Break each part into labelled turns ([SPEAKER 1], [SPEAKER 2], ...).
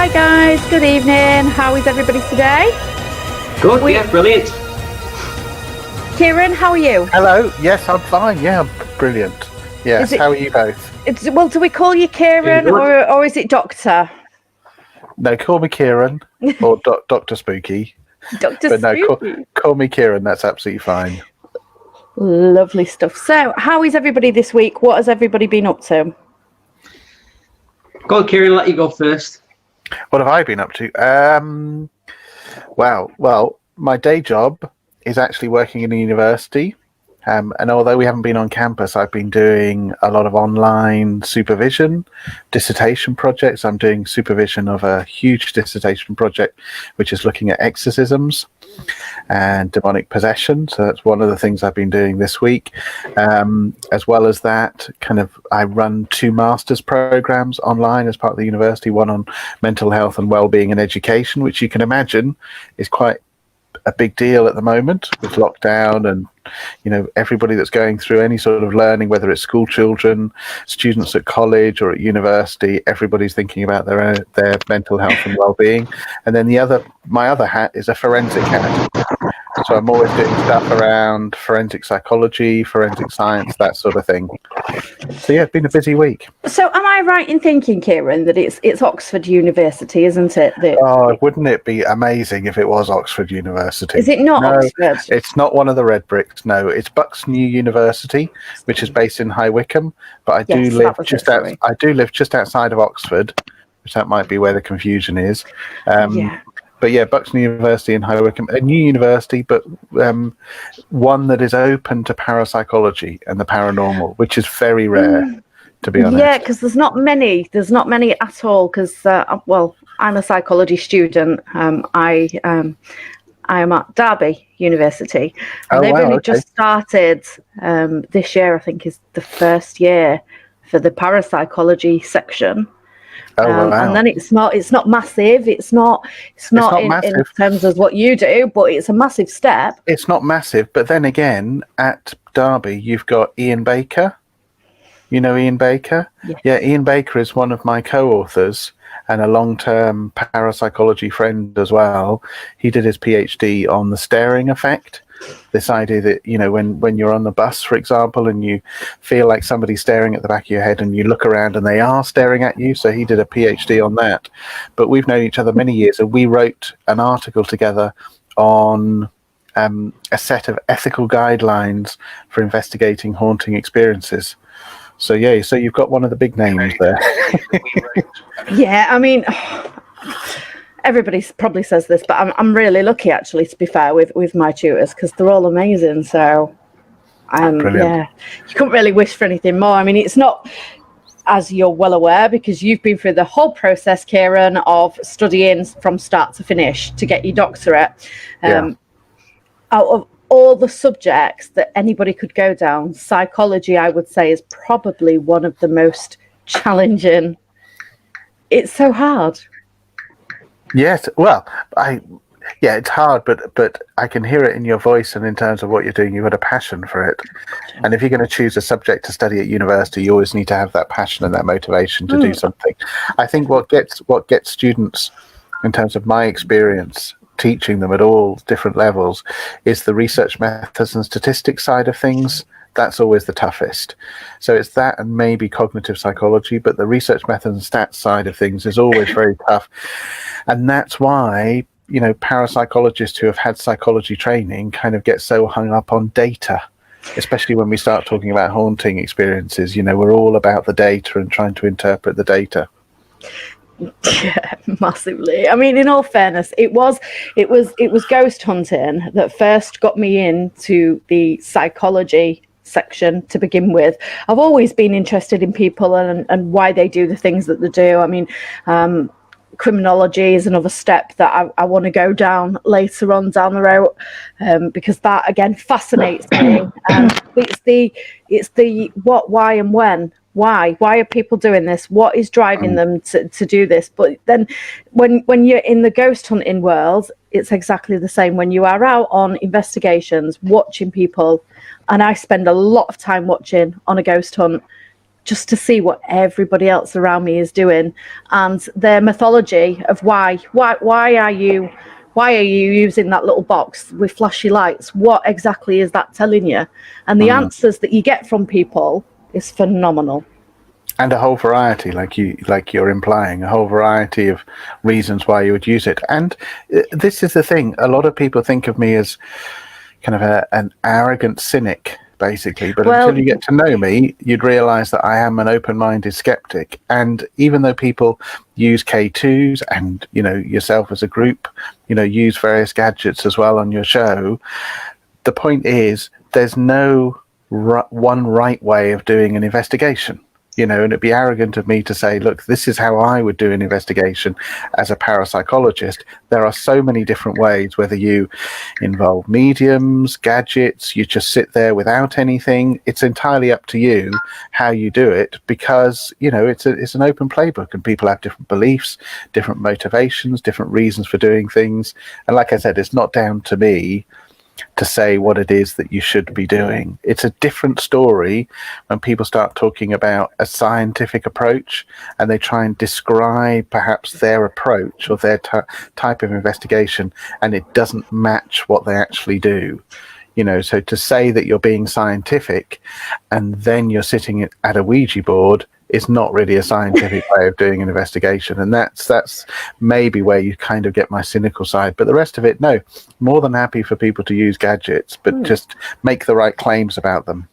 [SPEAKER 1] Hi guys, good evening. How is everybody today?
[SPEAKER 2] Good, yeah, brilliant.
[SPEAKER 1] Ciaran, how are you?
[SPEAKER 3] Hello, yes, I'm fine. Yeah, I'm brilliant. Yes, how are you both?
[SPEAKER 1] Well, do we call you Ciaran or is it Doctor?
[SPEAKER 3] No, call me Ciaran or Dr. Spooky.
[SPEAKER 1] Dr.
[SPEAKER 3] But no,
[SPEAKER 1] Spooky.
[SPEAKER 3] call me Ciaran, that's absolutely fine.
[SPEAKER 1] Lovely stuff. So, how is everybody this week? What has everybody been up to?
[SPEAKER 2] Go on, Ciaran, let you go first.
[SPEAKER 3] What have I been up to? Well, my day job is actually working in a university. And although we haven't been on campus, I've been doing a lot of online supervision, dissertation projects. I'm doing supervision of a huge dissertation project, which is looking at exorcisms and demonic possession. So that's one of the things I've been doing this week. As well as that, I run 2 master's programs online as part of the university, one on mental health and well-being and education, which you can imagine is quite a big deal at the moment with lockdown and everybody that's going through any sort of learning, whether it's school children, students at college or at university. Everybody's thinking about their mental health and well-being. And then my other hat is a forensic hat. So I'm always doing stuff around forensic psychology, forensic science, that sort of thing. So yeah, it's been a busy week.
[SPEAKER 1] So am I right in thinking, Ciaran, that it's Oxford University, isn't it?
[SPEAKER 3] Wouldn't it be amazing if it was Oxford University?
[SPEAKER 1] Is it not Oxford?
[SPEAKER 3] It's not one of the red bricks. No, it's Bucks New University, which is based in High Wycombe. But I do live just outside of Oxford, which that might be where the confusion is. But yeah, Bucks University in High Wycombe, a new university, but one that is open to parapsychology and the paranormal, which is very rare, to be honest.
[SPEAKER 1] Yeah, because there's not many at all. Because I'm a psychology student. I am at Derby University, and they've only just started this year. I think is the first year for the parapsychology section. And then it's not massive. It's not in terms of what you do, but it's a massive step.
[SPEAKER 3] It's not massive, but then again, at Derby, you've got Ian Baker. You know Ian Baker?
[SPEAKER 1] Yes.
[SPEAKER 3] Yeah, Ian Baker is one of my co-authors and a long-term parapsychology friend as well. He did his PhD on the staring effect. This idea that, when you're on the bus, for example, and you feel like somebody's staring at the back of your head and you look around and they are staring at you. So he did a PhD on that. But we've known each other many years, and we wrote an article together on a set of ethical guidelines for investigating haunting experiences. So yeah, so you've got one of the big names there.
[SPEAKER 1] Yeah, I mean, everybody probably says this, but I'm really lucky, actually, to be fair, with my tutors, because they're all amazing. So, yeah, you couldn't really wish for anything more. I mean, it's not, as you're well aware, because you've been through the whole process, Ciaran, of studying from start to finish to get your doctorate. Out of all the subjects that anybody could go down, psychology, I would say, is probably one of the most challenging. It's so hard.
[SPEAKER 3] Yes, well, it's hard, but I can hear it in your voice and in terms of what you're doing. You've got a passion for it, and if you're going to choose a subject to study at university, you always need to have that passion and that motivation to do something. I think what gets students, in terms of my experience teaching them at all different levels, is the research methods and statistics side of things. That's always the toughest. So it's that and maybe cognitive psychology, but the research methods and stats side of things is always very tough. And that's why, parapsychologists who have had psychology training kind of get so hung up on data, especially when we start talking about haunting experiences. We're all about the data and trying to interpret the data.
[SPEAKER 1] Yeah, massively. I mean, in all fairness, it was ghost hunting that first got me into the psychology section to begin with. I've always been interested in people and why they do the things that they do. I mean, criminology is another step that I want to go down later on down the road, because that again fascinates me. It's the what, why, and when. Why are people doing this? What is driving them to do this? But then when you're in the ghost hunting world, it's exactly the same. When you are out on investigations, watching people, and I spend a lot of time watching on a ghost hunt, just to see what everybody else around me is doing, and their mythology of why are you using that little box with flashy lights? What exactly is that telling you? And the answers that you get from people is phenomenal.
[SPEAKER 3] And a whole variety, like you're implying, a whole variety of reasons why you would use it. And this is the thing: a lot of people think of me as kind of an arrogant cynic, basically. But until you get to know me, you'd realise that I am an open-minded skeptic. And even though people use K2s, and yourself as a group, use various gadgets as well on your show, the point is there's no one right way of doing an investigation. And it'd be arrogant of me to say, look, this is how I would do an investigation as a parapsychologist. There are so many different ways, whether you involve mediums, gadgets, you just sit there without anything. It's entirely up to you how you do it, because, it's an open playbook, and people have different beliefs, different motivations, different reasons for doing things. And like I said, it's not down to me to say what it is that you should be doing. It's a different story when people start talking about a scientific approach and they try and describe perhaps their approach or their type of investigation, and it doesn't match what they actually do. So to say that you're being scientific and then you're sitting at a Ouija board is not really a scientific way of doing an investigation. And that's maybe where you kind of get my cynical side. But the rest of it, no, more than happy for people to use gadgets, but just make the right claims about them.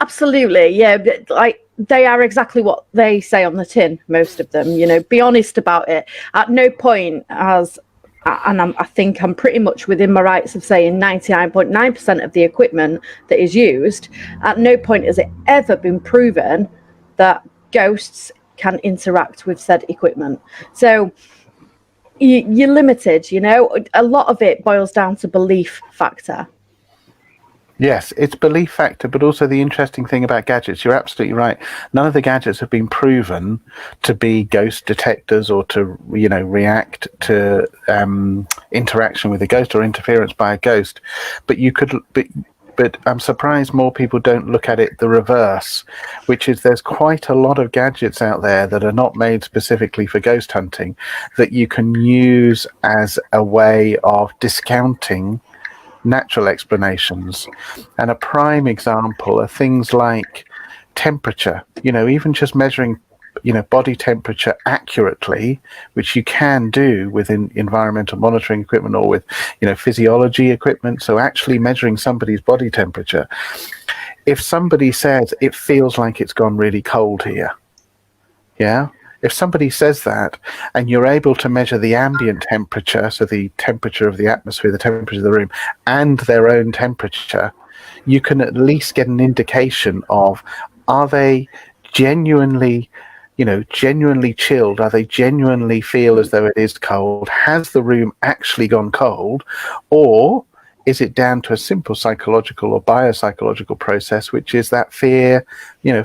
[SPEAKER 1] Absolutely, yeah. Like, they are exactly what they say on the tin, most of them. Be honest about it. At no point has, and I think I'm pretty much within my rights of saying 99.9% of the equipment that is used, at no point has it ever been proven that ghosts can interact with said equipment. So you're limited. A lot of it boils down to belief factor.
[SPEAKER 3] Yes, it's belief factor, but also the interesting thing about gadgets, you're absolutely right. None of the gadgets have been proven to be ghost detectors or to, react to interaction with a ghost or interference by a ghost. But but I'm surprised more people don't look at it the reverse, which is there's quite a lot of gadgets out there that are not made specifically for ghost hunting that you can use as a way of discounting natural explanations. And a prime example are things like temperature, even just measuring body temperature accurately, which you can do with environmental monitoring equipment or with physiology equipment. So actually measuring somebody's body temperature, if somebody says it feels like it's gone really cold here, if somebody says that and you're able to measure the ambient temperature, so the temperature of the atmosphere, the temperature of the room, and their own temperature, you can at least get an indication of, are they genuinely chilled? Are they genuinely feel as though it is cold? Has the room actually gone cold? Or is it down to a simple psychological or biopsychological process, which is that fear,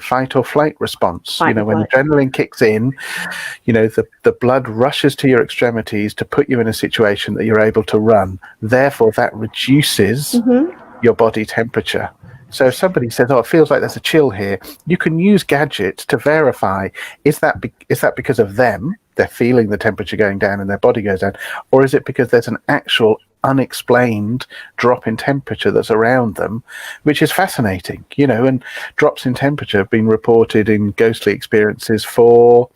[SPEAKER 3] fight or flight response? When adrenaline kicks in, the blood rushes to your extremities to put you in a situation that you're able to run. Therefore, that reduces your body temperature. So if somebody says, it feels like there's a chill here, you can use gadgets to verify, is that because of them, they're feeling the temperature going down and their body goes down, or is it because there's an actual unexplained drop in temperature that's around them, which is fascinating, and drops in temperature have been reported in ghostly experiences for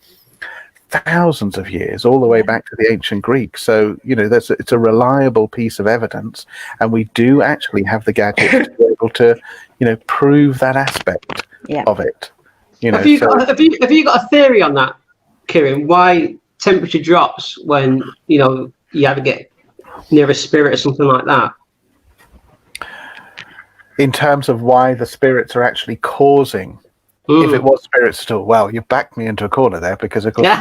[SPEAKER 3] thousands of years, all the way back to the ancient Greeks. So it's a reliable piece of evidence, and we do actually have the gadget to be able to prove that aspect of it.
[SPEAKER 2] Have you got a theory on that, Ciaran? Why temperature drops when you either get near a spirit or something like that?
[SPEAKER 3] In terms of why the spirits are actually causing. If it was spirits at all, well, you backed me into a corner there, because of course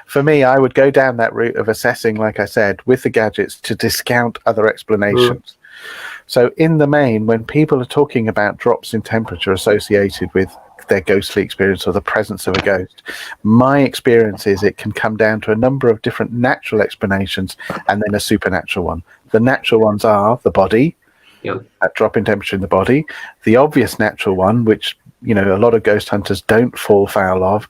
[SPEAKER 3] for me, I would go down that route of assessing, like I said, with the gadgets to discount other explanations. So in the main, when people are talking about drops in temperature associated with their ghostly experience or the presence of a ghost, my experience is it can come down to a number of different natural explanations and then a supernatural one. The natural ones are the body, that drop in temperature in the body. The obvious natural one, which a lot of ghost hunters don't fall foul of,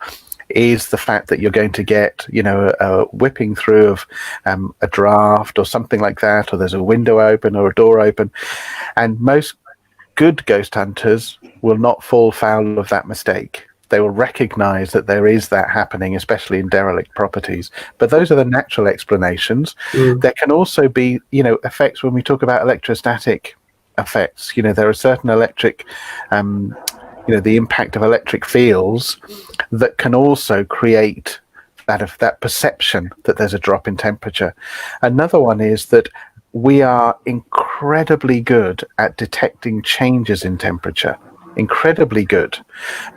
[SPEAKER 3] is the fact that you're going to get a whipping through of a draft or something like that, or there's a window open or a door open, and most good ghost hunters will not fall foul of that mistake. They will recognize that there is that happening, especially in derelict properties. But those are the natural explanations. There can also be, effects when we talk about electrostatic effects. There are certain electric, the impact of electric fields that can also create that perception that there's a drop in temperature. Another one is that we are incredibly good at detecting changes in temperature. Incredibly good,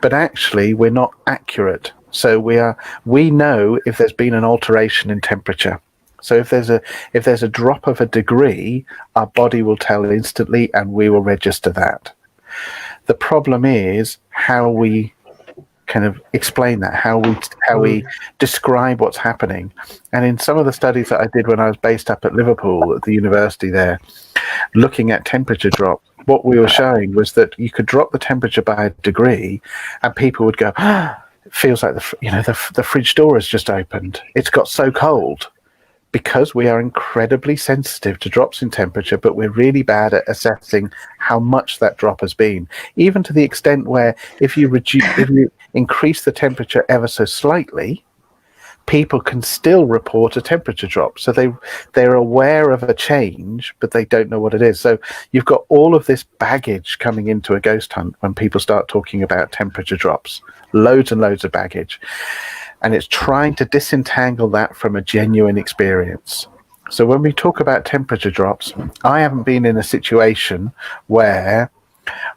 [SPEAKER 3] but actually we're not accurate. So we know if there's been an alteration in temperature. So if there's a drop of a degree, our body will tell instantly, and we will register that. The problem is how we kind of explain that, how we describe what's happening. And in some of the studies that I did when I was based up at Liverpool at the university there, looking at temperature drop, what we were showing was that you could drop the temperature by a degree and people would go, it feels like the fridge door has just opened. It's got so cold. Because we are incredibly sensitive to drops in temperature, but we're really bad at assessing how much that drop has been, even to the extent where if you increase the temperature ever so slightly, people can still report a temperature drop. So they're aware of a change, but they don't know what it is. So you've got all of this baggage coming into a ghost hunt when people start talking about temperature drops, loads and loads of baggage. And it's trying to disentangle that from a genuine experience. So when we talk about temperature drops, I haven't been in a situation where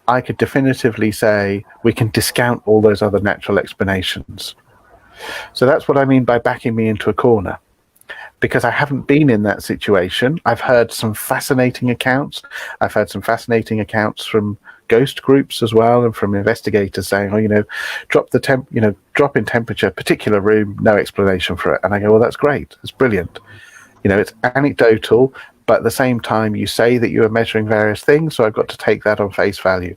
[SPEAKER 3] I could definitively say we can discount all those other natural explanations. So that's what I mean by backing me into a corner, because I haven't been in that situation. I've heard some fascinating accounts. I've heard some fascinating accounts from ghost groups as well, and from investigators saying, drop in temperature, particular room, no explanation for it. And I go, well, that's great. It's brilliant. It's anecdotal, but at the same time, you say that you are measuring various things, so I've got to take that on face value.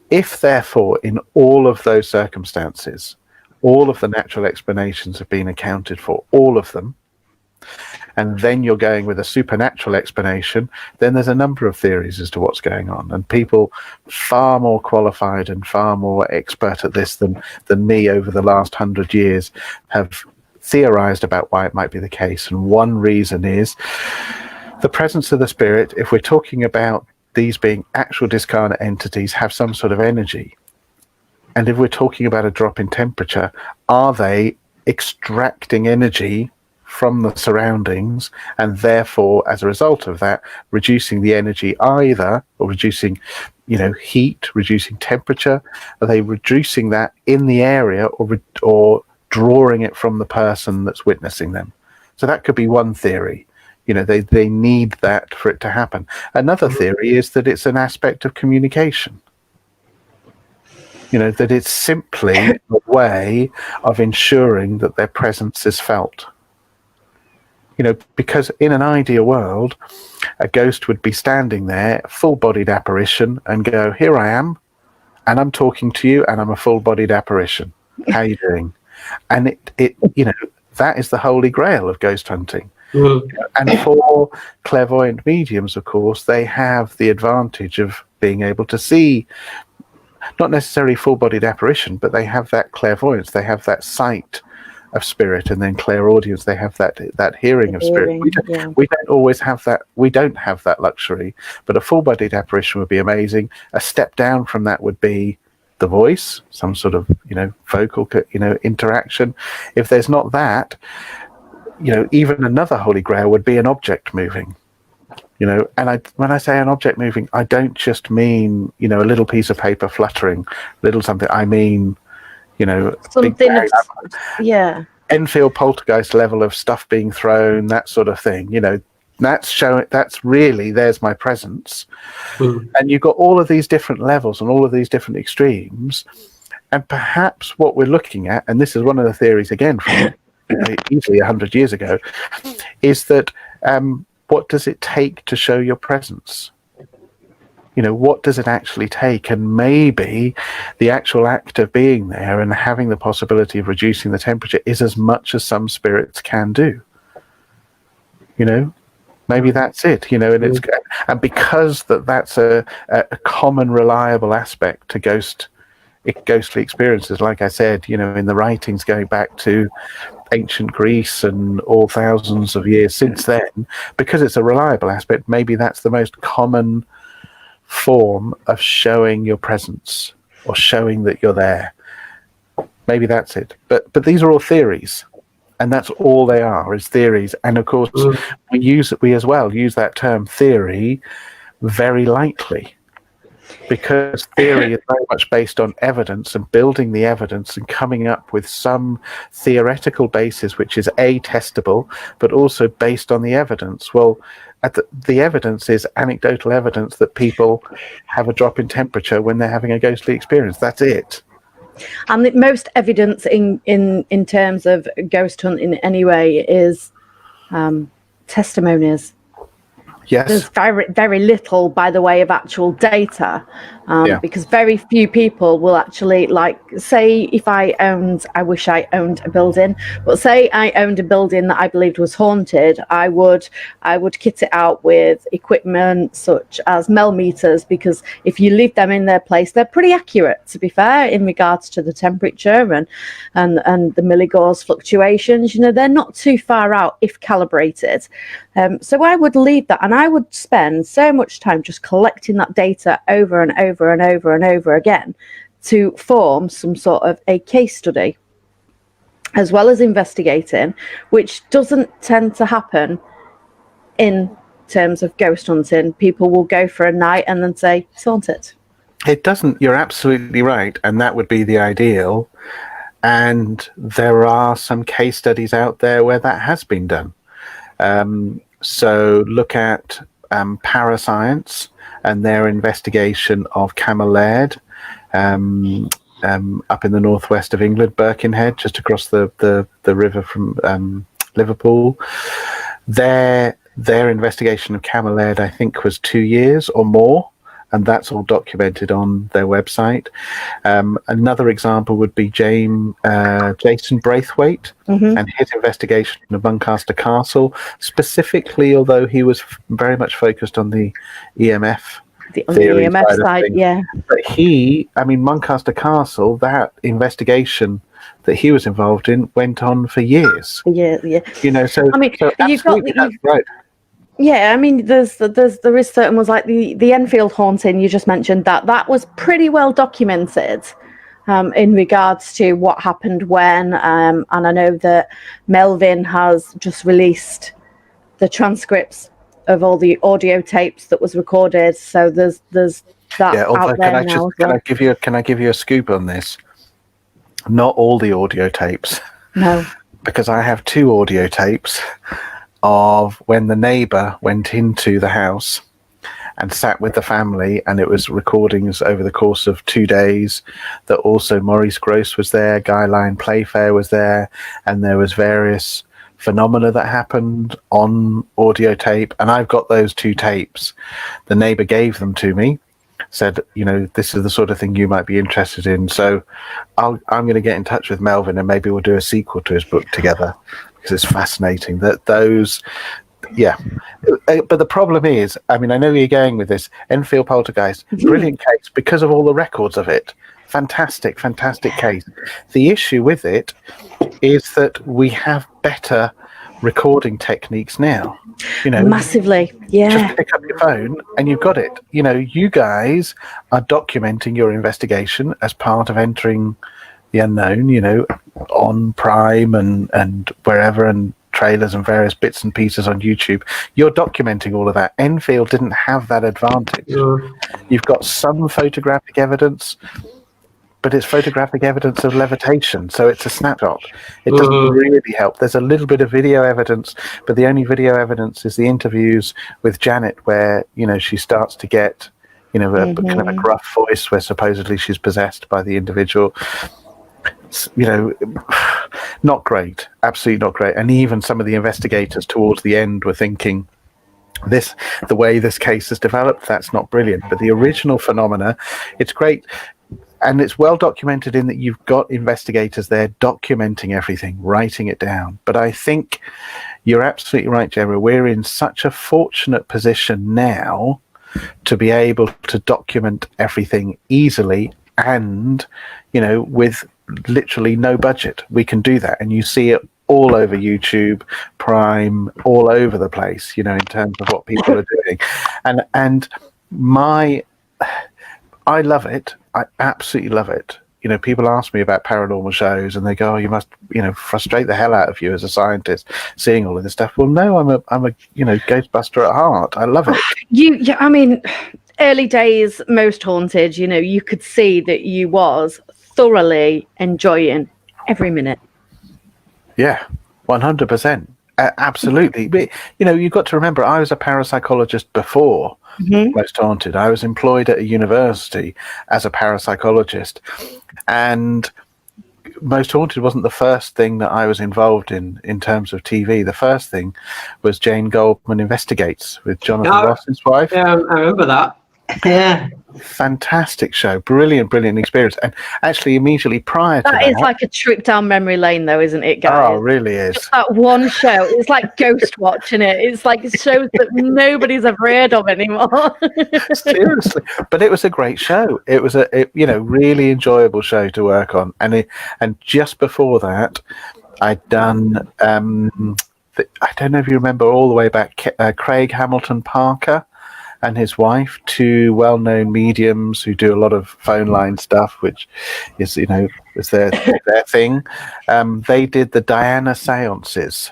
[SPEAKER 3] If, therefore, in all of those circumstances, all of the natural explanations have been accounted for, all of them, and then you're going with a supernatural explanation, then there's a number of theories as to what's going on. And people far more qualified and far more expert at this than me over the last 100 years have theorized about why it might be the case. And one reason is the presence of the spirit. If we're talking about these being actual discarnate entities, have some sort of energy. And if we're talking about a drop in temperature, are they extracting energy from the surroundings, and therefore, as a result of that, reducing the energy either, or reducing, heat, reducing temperature? Are they reducing that in the area, or drawing it from the person that's witnessing them? So that could be one theory. They need that for it to happen. Another theory is that it's an aspect of communication. That it's simply a way of ensuring that their presence is felt. Because in an ideal world, a ghost would be standing there, full-bodied apparition, and go, here I am, and I'm talking to you, and I'm a full-bodied apparition. How are you doing? And it that is the holy grail of ghost hunting. And for clairvoyant mediums, of course, they have the advantage of being able to see, not necessarily full-bodied apparition, but they have that clairvoyance, they have that sight of spirit, and then clairaudience, they have that hearing of spirit. We don't always have that. We don't have that luxury, but a full-bodied apparition would be amazing. A step down from that would be the voice, some sort of vocal interaction. If there's not that, even another holy grail would be an object moving. And when I say an object moving, I don't just mean a little piece of paper fluttering, little something. I mean
[SPEAKER 1] something
[SPEAKER 3] Enfield poltergeist level of stuff being thrown, that sort of thing. That's really, there's my presence. And you've got all of these different levels and all of these different extremes. And perhaps what we're looking at, and this is one of the theories again from easily 100 years ago, is that what does it take to show your presence? what does it actually take? And maybe the actual act of being there and having the possibility of reducing the temperature is as much as some spirits can do. Maybe that's it. And because that's a common, reliable aspect to ghostly experiences, like I said, in the writings going back to ancient Greece and all thousands of years since then, because it's a reliable aspect, maybe that's the most common form of showing your presence or showing that you're there. Maybe that's it. But these are all theories, and that's all they are, is theories. And of course, we as well use that term theory very lightly, because theory is very much based on evidence and building the evidence and coming up with some theoretical basis which is testable, but also based on the evidence. Well, the evidence is anecdotal evidence that people have a drop in temperature when they're having a ghostly experience. That's it.
[SPEAKER 1] And the most evidence in terms of ghost hunting anyway is testimonies.
[SPEAKER 3] Yes.
[SPEAKER 1] There's very, very little by the way of actual data, because very few people will actually, say if I wish I owned a building, but say I owned a building that I believed was haunted, I would kit it out with equipment such as mel meters, because if you leave them in their place, they're pretty accurate, to be fair, in regards to the temperature and the milligauss fluctuations. They're not too far out if calibrated. So I would leave that, and I would spend so much time just collecting that data over and over and over and over again to form some sort of a case study, as well as investigating, which doesn't tend to happen in terms of ghost hunting. People will go for a night and then say, it's haunted.
[SPEAKER 3] It doesn't. You're absolutely right. And that would be the ideal. And there are some case studies out there where that has been done. So look at Parascience and their investigation of Camel Laird up in the northwest of England, Birkenhead, just across the river from Liverpool. Their investigation of Camel Laird, I think, was 2 years or more, and that's all documented on their website. Another example would be Jason Braithwaite and his investigation of Muncaster Castle, specifically, although he was very much focused on the EMF.
[SPEAKER 1] The EMF side, yeah.
[SPEAKER 3] But Muncaster Castle, that investigation that he was involved in went on for years.
[SPEAKER 1] Yeah.
[SPEAKER 3] So
[SPEAKER 1] you've got
[SPEAKER 3] that's right.
[SPEAKER 1] Yeah, there is certain ones like the Enfield haunting you just mentioned, that was pretty well documented in regards to what happened when, and I know that Melvin has just released the transcripts of all the audio tapes that was recorded, so there's that out there now.
[SPEAKER 3] Can I give you a scoop on this? Not all the audio tapes.
[SPEAKER 1] No.
[SPEAKER 3] Because I have 2 audio tapes of when the neighbour went into the house and sat with the family, and it was recordings over the course of 2 days, that also Maurice Grosse was there, Guy Lyon Playfair was there, and there was various phenomena that happened on audio tape, and I've got those 2 tapes. The neighbour gave them to me, said, this is the sort of thing you might be interested in, so I'm going to get in touch with Melvin and maybe we'll do a sequel to his book together, because it's fascinating that those, but the problem is, I know where you're going with this. Enfield Poltergeist, brilliant case because of all the records of it. Fantastic case. The issue with it is that we have better recording techniques now.
[SPEAKER 1] Massively, yeah.
[SPEAKER 3] Just pick up your phone and you've got it. You guys are documenting your investigation as part of entering the unknown, on Prime and wherever, and trailers and various bits and pieces on YouTube. You're documenting all of that. Enfield didn't have that advantage. You've got some photographic evidence, but it's photographic evidence of levitation, so it's a snapshot. It doesn't really help. There's a little bit of video evidence, but the only video evidence is the interviews with Janet, where she starts to get kind of a gruff voice, where supposedly she's possessed by the individual. Not great, absolutely not great. And even some of the investigators towards the end were thinking, the way this case has developed, that's not brilliant. But the original phenomena, it's great. And it's well documented in that you've got investigators there documenting everything, writing it down. But I think you're absolutely right, Gemma. We're in such a fortunate position now to be able to document everything easily and, with literally no budget. We can do that. And you see it all over YouTube, Prime, all over the place, in terms of what people are doing. And I love it. I absolutely love it. People ask me about paranormal shows and they go, "Oh, you must, frustrate the hell out of you as a scientist seeing all of this stuff." Well, no, I'm a Ghostbuster at heart. I love it.
[SPEAKER 1] I mean, early days, Most Haunted, you could see that you was thoroughly enjoying every minute.
[SPEAKER 3] Yeah, 100%. Absolutely. But, you've got to remember, I was a parapsychologist before Most Haunted. I was employed at a university as a parapsychologist. And Most Haunted wasn't the first thing that I was involved in terms of TV. The first thing was Jane Goldman Investigates with Jonathan Ross, his wife.
[SPEAKER 2] Yeah, I remember that. Yeah.
[SPEAKER 3] Fantastic show. Brilliant experience. And actually, immediately prior to that...
[SPEAKER 1] That is like a trip down memory lane, though, isn't it, guys?
[SPEAKER 3] Oh, it really is.
[SPEAKER 1] Just that one show. It's like ghost watching it. It's like shows that nobody's ever heard of anymore.
[SPEAKER 3] Seriously. But it was a great show. It was a really enjoyable show to work on. And just before that, I'd done... I don't know if you remember all the way back, Craig Hamilton Parker and his wife, two well-known mediums who do a lot of phone line stuff, which is, is their thing. They did the Diana seances.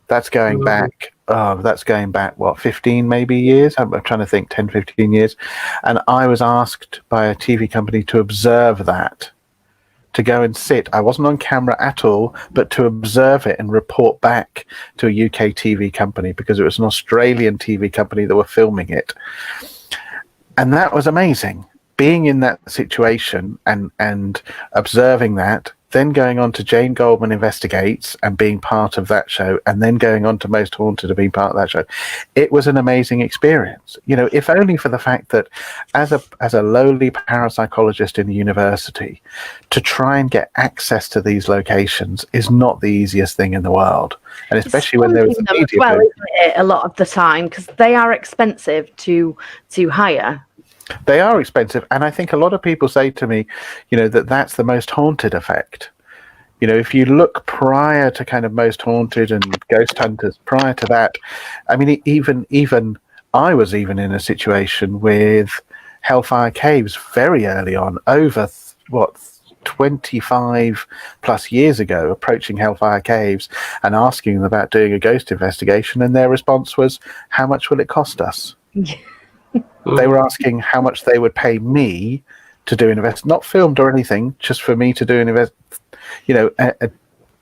[SPEAKER 3] That's going back, what, 15 maybe years? I'm trying to think, 10, 15 years. And I was asked by a TV company to observe that, to go and sit. I wasn't on camera at all, but to observe it and report back to a UK TV company because it was an Australian TV company that were filming it. And that was amazing. Being in that situation and observing that, then going on to Jane Goldman Investigates and being part of that show, and then going on to Most Haunted and being part of that show. It was an amazing experience. If only for the fact that as a lowly parapsychologist in a university, to try and get access to these locations is not the easiest thing in the world. And especially when there was a media
[SPEAKER 1] well, isn't it, a lot of the time, because they are expensive to hire.
[SPEAKER 3] They are expensive, and I think a lot of people say to me, that's the Most Haunted effect. If you look prior to kind of Most Haunted and Ghost Hunters, prior to that, I mean, even I was even in a situation with Hellfire Caves very early on, over 25 plus years ago, approaching Hellfire Caves and asking them about doing a ghost investigation, and their response was, "How much will it cost us?" They were asking how much they would pay me to do an invest, not filmed or anything, just for me to do an invest.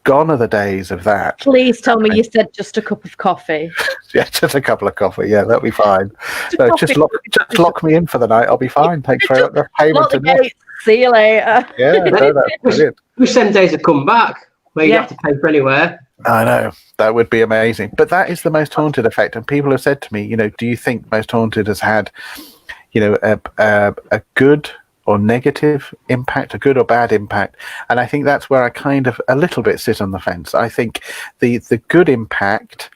[SPEAKER 3] Gone are the days of that.
[SPEAKER 1] Please tell me you said just a cup of coffee.
[SPEAKER 3] Yeah, just a couple of coffee. Yeah, that'll be fine. Just lock me in for the night. I'll be fine. Thanks very much.
[SPEAKER 1] Lock the gates. See you later.
[SPEAKER 3] Yeah, no, that's brilliant.
[SPEAKER 2] Wish them days had come back where you have to pay for anywhere.
[SPEAKER 3] I know, that would be amazing. But that is the Most Haunted effect. And people have said to me, do you think Most Haunted has had, a good or negative impact, a good or bad impact? And I think that's where I kind of a little bit sit on the fence. I think the good impact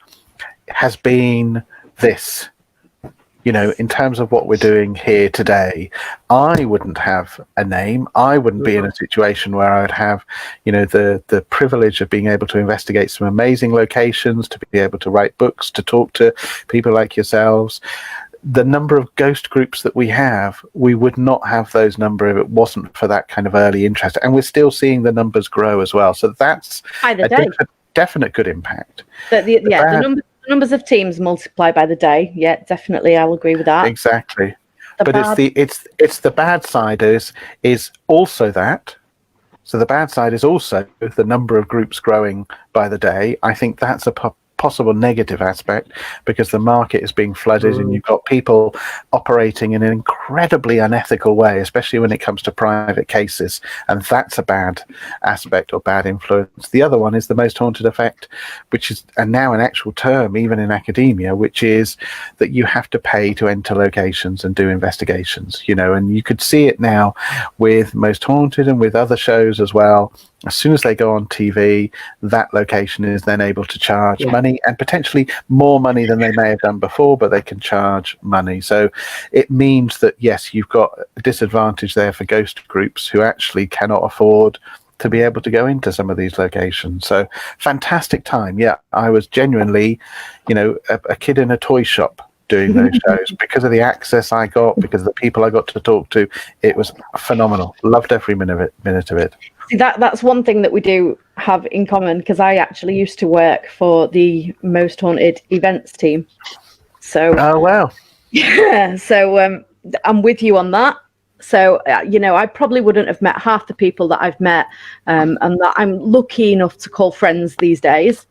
[SPEAKER 3] has been this. In terms of what we're doing here today, I wouldn't have a name. I wouldn't be in a situation where I would have, the privilege of being able to investigate some amazing locations, to be able to write books, to talk to people like yourselves. The number of ghost groups that we have, we would not have those number if it wasn't for that kind of early interest. And we're still seeing the numbers grow as well. So that's a definite good impact.
[SPEAKER 1] The numbers of teams multiply by the day. Yeah, definitely, I'll agree with that.
[SPEAKER 3] Exactly. It's the bad side is also that. So the bad side is also the number of groups growing by the day. I think that's a possible negative aspect, because the market is being flooded and you've got people operating in an incredibly unethical way, especially when it comes to private cases, and that's a bad aspect or bad influence. The other one is the most haunted effect, which is now an actual term even in academia, which is that you have to pay to enter locations and do investigations, and you could see it now with Most Haunted and with other shows as well. As soon as they go on TV, that location is then able to charge money, and potentially more money than they may have done before, but they can charge money. So it means that, yes, you've got a disadvantage there for ghost groups who actually cannot afford to be able to go into some of these locations. So fantastic time. Yeah, I was genuinely, a kid in a toy shop doing those shows because of the access I got, because of the people I got to talk to. It was phenomenal. Loved every minute of it.
[SPEAKER 1] See, that's one thing that we do have in common, because I actually used to work for the Most Haunted events team. So
[SPEAKER 3] wow.
[SPEAKER 1] Yeah, so I'm with you on that. So, I probably wouldn't have met half the people that I've met and that I'm lucky enough to call friends these days,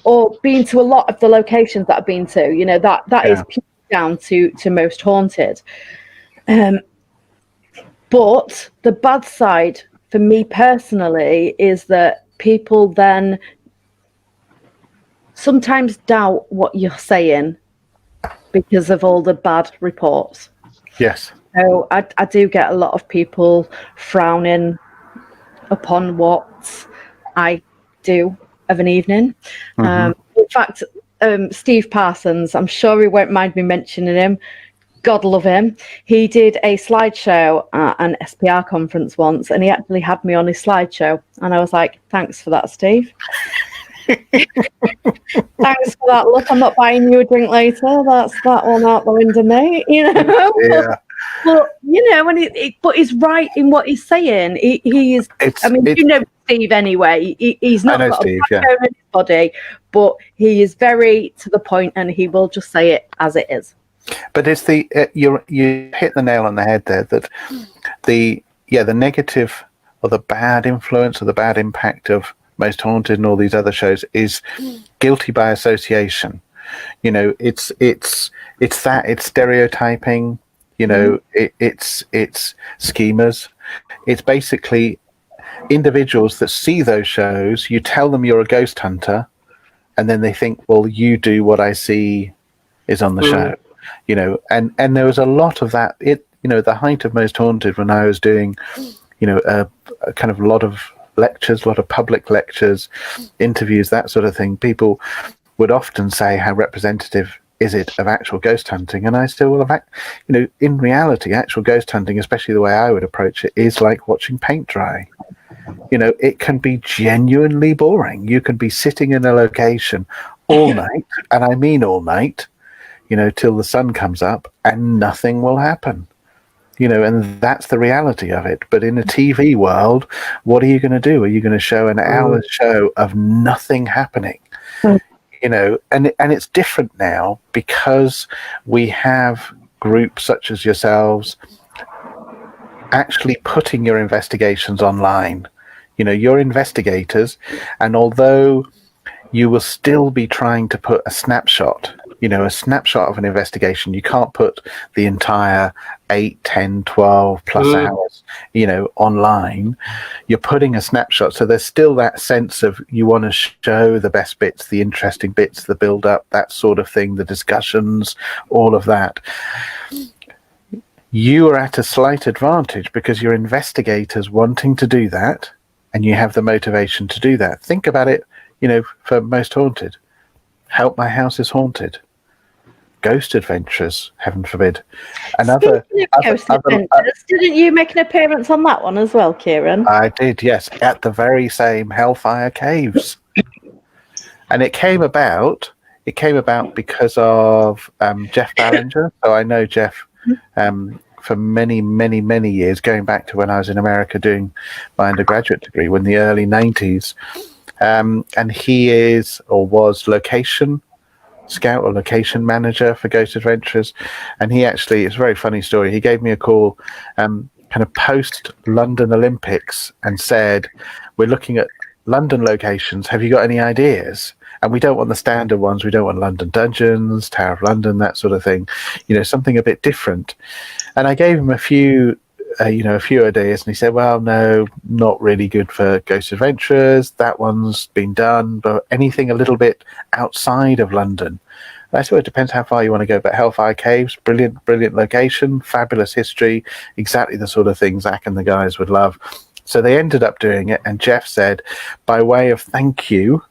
[SPEAKER 1] or been to a lot of the locations that I've been to. That is down to Most Haunted. But the bad side for me personally is that people then sometimes doubt what you're saying because of all the bad reports.
[SPEAKER 3] Yes.
[SPEAKER 1] So I do get a lot of people frowning upon what I do of an evening. In fact, Steve Parsons, I'm sure he won't mind me mentioning him. God love him. He did a slideshow at an SPR conference once, and he actually had me on his slideshow. And I was like, thanks for that, Steve. Thanks for that. Look, I'm not buying you a drink later. That's that one out the window, mate.
[SPEAKER 3] Yeah.
[SPEAKER 1] But but he's right in what he's saying. He is. Steve anyway. He's not got
[SPEAKER 3] Steve,
[SPEAKER 1] a backbone in his body, but he is very to the point, and he will just say it as it is.
[SPEAKER 3] But it's you hit the nail on the head there, that the negative or the bad influence or the bad impact of Most Haunted and all these other shows is guilty by association. It's stereotyping. It's schemers. It's basically individuals that see those shows. You tell them you're a ghost hunter, and then they think, well, you do what I see is on the show. And there was a lot of that. The height of Most Haunted, when I was doing, a kind of lot of lectures, a lot of public lectures, interviews, that sort of thing. People would often say, how representative is it of actual ghost hunting? And I still will have, in reality, actual ghost hunting, especially the way I would approach it, is like watching paint dry. It can be genuinely boring. You can be sitting in a location all night, and I mean all night, till the sun comes up, and nothing will happen. And that's the reality of it. But in a TV world, what are you going to do? Are you going to show an hour's show of nothing happening? And it's different now because we have groups such as yourselves actually putting your investigations online. You're investigators, and although you will still be trying to put a snapshot of an investigation, you can't put the entire 8, 10, 12 plus hours, online. You're putting a snapshot. So there's still that sense of you want to show the best bits, the interesting bits, the build up, that sort of thing, the discussions, all of that. You are at a slight advantage because you're investigators wanting to do that, and you have the motivation to do that. Think about it, for Most Haunted. Help My House is Haunted. Ghost Adventures, heaven forbid.
[SPEAKER 1] Ghost Adventures, didn't you make an appearance on that one as well, Ciaran?
[SPEAKER 3] I did, yes, at the very same Hellfire Caves. And it came about because of Jeff Ballinger. So I know Jeff for many, many, many years, going back to when I was in America doing my undergraduate degree in the early 90s. And he is, or was, location scout or location manager for Ghost Adventures. And he actually, it's a very funny story. He gave me a call kind of post London Olympics and said, we're looking at London locations. Have you got any ideas? And we don't want the standard ones. We don't want London Dungeons, Tower of London, that sort of thing. Something a bit different. And I gave him a few ideas, and he said, well, no, not really good for Ghost Adventurers. That one's been done, but anything a little bit outside of London. And I said, well, it depends how far you want to go, but Hellfire Caves, brilliant location, fabulous history, exactly the sort of thing Zach and the guys would love. So they ended up doing it, and Jeff said, by way of thank you,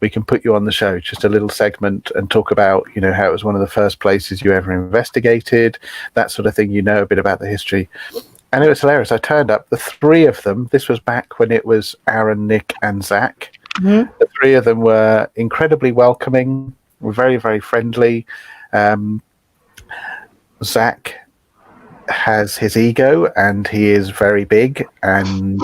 [SPEAKER 3] we can put you on the show, just a little segment, and talk about, how it was one of the first places you ever investigated, that sort of thing, a bit about the history. And it was hilarious. I turned up, the three of them, this was back when it was Aaron, Nick, and Zach. Mm-hmm. The three of them were incredibly welcoming, were very, very friendly. Zach has his ego, and he is very big and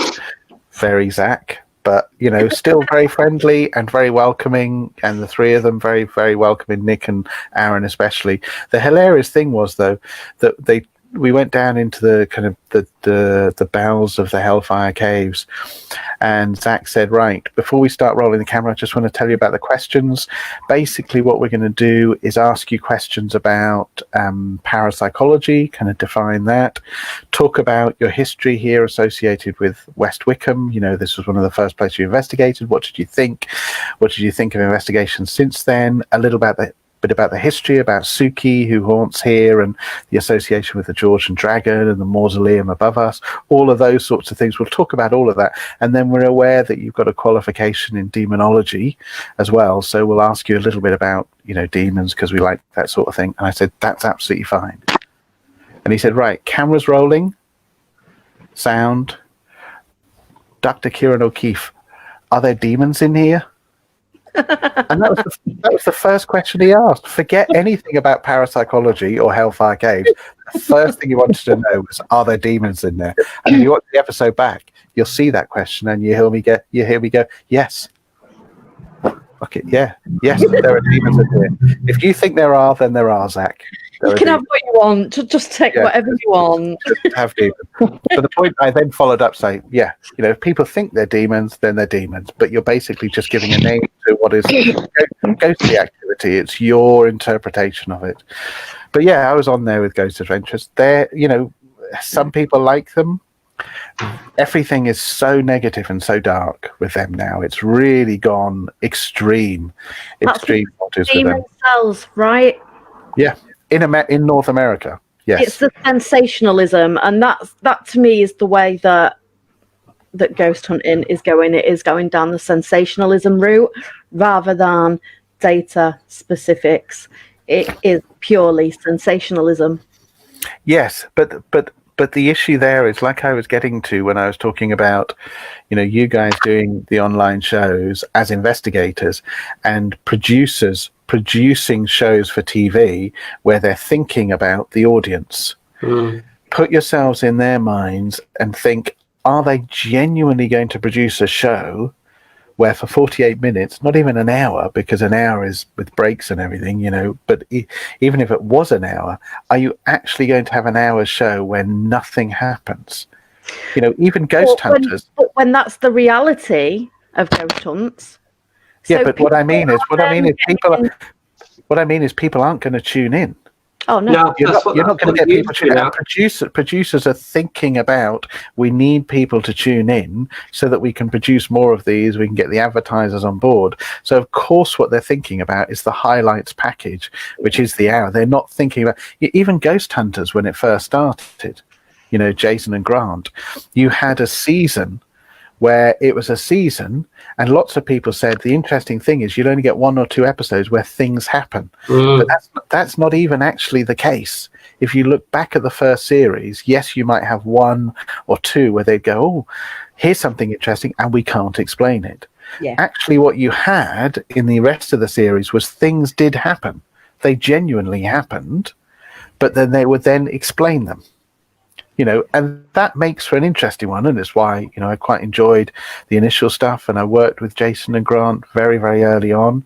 [SPEAKER 3] very Zach, but still very friendly and very welcoming, and the three of them very, very welcoming, Nick and Aaron especially. The hilarious thing was, though, that we went down into the kind of the bowels of the Hellfire Caves, and Zach said, right, before we start rolling the camera, I just want to tell you about the questions. Basically, what we're going to do is ask you questions about parapsychology, kind of define that, talk about your history here associated with West Wickham. This was one of the first places you investigated. What did you think? What did you think of investigations since then? A little bit about the history, about Suki, who haunts here, and the association with the Georgian dragon and the mausoleum above us, all of those sorts of things. We'll talk about all of that. And then we're aware that you've got a qualification in demonology as well. So we'll ask you a little bit about, demons, because we like that sort of thing. And I said, that's absolutely fine. And he said, right, cameras rolling, sound. Dr. Ciaran O'Keefe, are there demons in here? And that was the first question he asked. Forget anything about parapsychology or Hellfire Caves. The first thing he wanted to know was, are there demons in there? And if you watch the episode back, you'll see that question, and you hear me go, yes. Okay, yeah, yes, there are demons in here. If you think there are, then there are, Zach.
[SPEAKER 1] You can have what you want. Just take whatever you want.
[SPEAKER 3] Just have demons. So the point I then followed up saying, if people think they're demons, then they're demons. But you're basically just giving a name to what is ghostly activity. It's your interpretation of it. But I was on there with Ghost Adventures. Some people like them. Everything is so negative and so dark with them now. It's really gone extreme. Extreme waters with them.
[SPEAKER 1] Cells, right?
[SPEAKER 3] Yeah. In North America, yes.
[SPEAKER 1] It's the sensationalism, and that to me is the way that ghost hunting is going. It is going down the sensationalism route rather than data specifics. It is purely sensationalism.
[SPEAKER 3] Yes, but the issue there is, like I was getting to when I was talking about, you guys doing the online shows as investigators and producers producing shows for TV where they're thinking about the audience. Put yourselves in their minds and think, are they genuinely going to produce a show where for 48 minutes, not even an hour, because an hour is with breaks and everything, but even if it was an hour, are you actually going to have an hour's show where nothing happens? Even ghost hunters.
[SPEAKER 1] When that's the reality of ghost hunts.
[SPEAKER 3] Yeah, but what I mean is people aren't going to tune in.
[SPEAKER 1] Oh no!
[SPEAKER 3] You're not going to get people tuning in. Producers are thinking about, we need people to tune in so that we can produce more of these. We can get the advertisers on board. So of course, what they're thinking about is the highlights package, which is the hour. They're not thinking about even Ghost Hunters when it first started. Jason and Grant. You had a season where it was a season, and lots of people said the interesting thing is you'd only get 1 or 2 episodes where things happen. But that's not even actually the case. If you look back at the first series, yes, you might have 1 or 2 where they'd go, oh, here's something interesting, and we can't explain it. Yeah. Actually, what you had in the rest of the series was things did happen. They genuinely happened, but then they would then explain them. And that makes for an interesting one, and it's why, I quite enjoyed the initial stuff, and I worked with Jason and Grant very, very early on.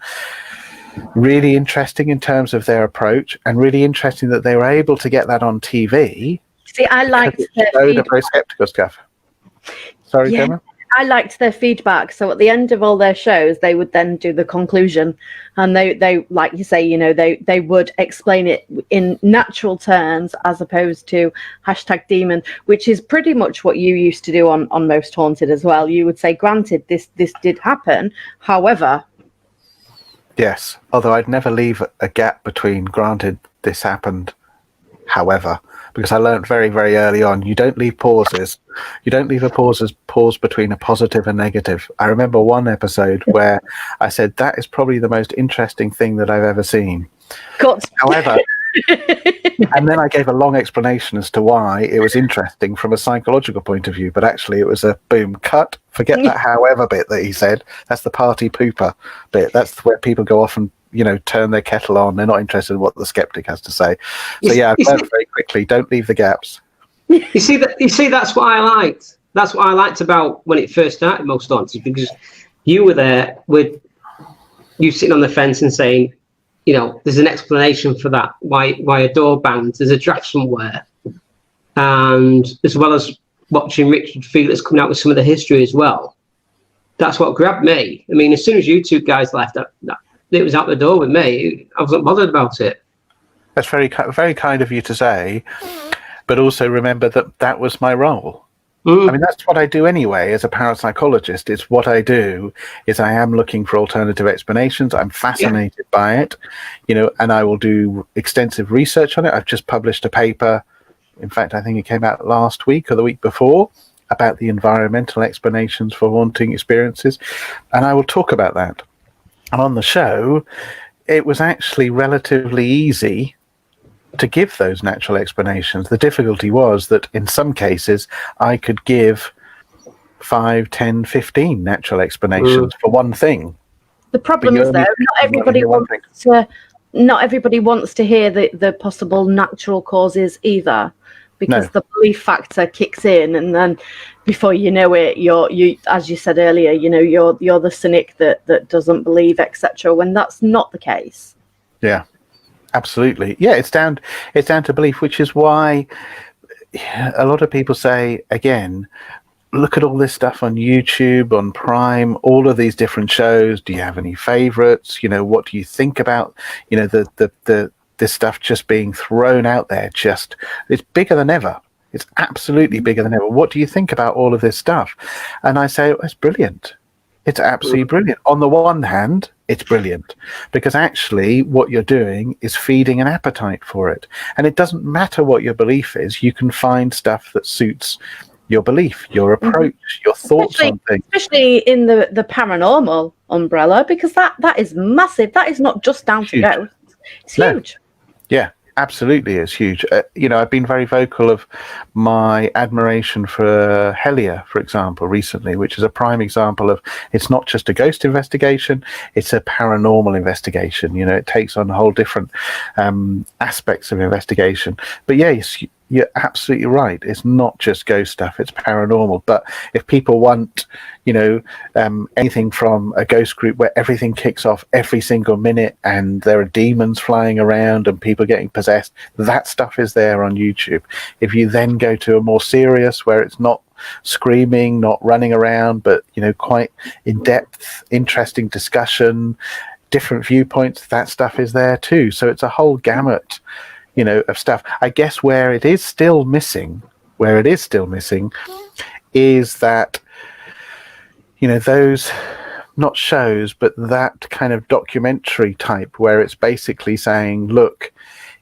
[SPEAKER 3] Really interesting in terms of their approach, and really interesting that they were able to get that on TV.
[SPEAKER 1] See, I liked
[SPEAKER 3] the very skeptical stuff. Sorry, Gemma?
[SPEAKER 1] I liked their feedback. So at the end of all their shows, they would then do the conclusion, and they like you say, they would explain it in natural terms as opposed to #demon, which is pretty much what you used to do on Most Haunted as well. You would say, granted, this did happen, however.
[SPEAKER 3] Yes, although I'd never leave a gap between granted this happened, however, because I learned very, very early on, you don't leave pauses. You don't leave a pause between a positive and negative. I remember one episode where I said, that is probably the most interesting thing that I've ever seen.
[SPEAKER 1] God.
[SPEAKER 3] However, and then I gave a long explanation as to why it was interesting from a psychological point of view, but actually it was a boom, cut, forget that however bit that he said. That's the party pooper bit. That's where people go off and turn their kettle on. They're not interested in what the skeptic has to say. So I've learned very quickly, don't leave the gaps.
[SPEAKER 2] You see, that's what I liked. That's what I liked about when it first started, Most Haunted, because you were there with you sitting on the fence and saying, there's an explanation for that, why a door bangs, there's a draft somewhere. And as well as watching Richard Felix coming out with some of the history as well, that's what grabbed me. I mean, as soon as you two guys left, it was out the door with me. I wasn't bothered about it.
[SPEAKER 3] That's very, very kind of you to say, but also remember that was my role. I mean, that's what I do anyway as a parapsychologist. It's what I do is I am looking for alternative explanations. I'm fascinated by it, and I will do extensive research on it. I've just published a paper. In fact, I think it came out last week or the week before about the environmental explanations for haunting experiences. And I will talk about that. And on the show, it was actually relatively easy to give those natural explanations. The difficulty was that in some cases I could give 5, 10, 15 natural explanations for one thing.
[SPEAKER 1] The problem is, though, not everybody wants to hear the possible natural causes either, because the belief factor kicks in, and then before you know it, you as you said earlier, you're the cynic that doesn't believe, etc. When that's not the case. Yeah.
[SPEAKER 3] Absolutely. Yeah, it's down to belief, which is why a lot of people say, again, look at all this stuff on YouTube, on Prime, all of these different shows. Do you have any favorites? What do you think about, this stuff just being thrown out there? It's bigger than ever. It's absolutely bigger than ever. What do you think about all of this stuff? And I say, it's brilliant. It's absolutely brilliant. On the one hand, it's brilliant because actually what you're doing is feeding an appetite for it. And it doesn't matter what your belief is. You can find stuff that suits your belief, your approach, your thoughts on things.
[SPEAKER 1] Especially in the paranormal umbrella, because that is massive. That is not just down to ghosts. It's huge.
[SPEAKER 3] Yeah. Absolutely, it's huge. I've been very vocal of my admiration for Helia, for example, recently, which is a prime example of it's not just a ghost investigation, it's a paranormal investigation. It takes on a whole different aspects of investigation. But yes, you're absolutely right. It's not just ghost stuff, it's paranormal. But if people want, anything from a ghost group where everything kicks off every single minute and there are demons flying around and people getting possessed, that stuff is there on YouTube. If you then go to a more serious where it's not screaming, not running around, but, quite in-depth, interesting discussion, different viewpoints, that stuff is there too. So it's a whole gamut of stuff. I guess where it is still missing is that, those, not shows, but that kind of documentary type where it's basically saying, look,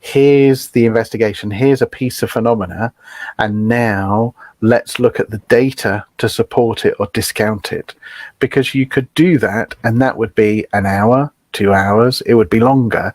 [SPEAKER 3] here's the investigation, here's a piece of phenomena, and now let's look at the data to support it or discount it. Because you could do that, and that would be an hour, 2 hours, it would be longer,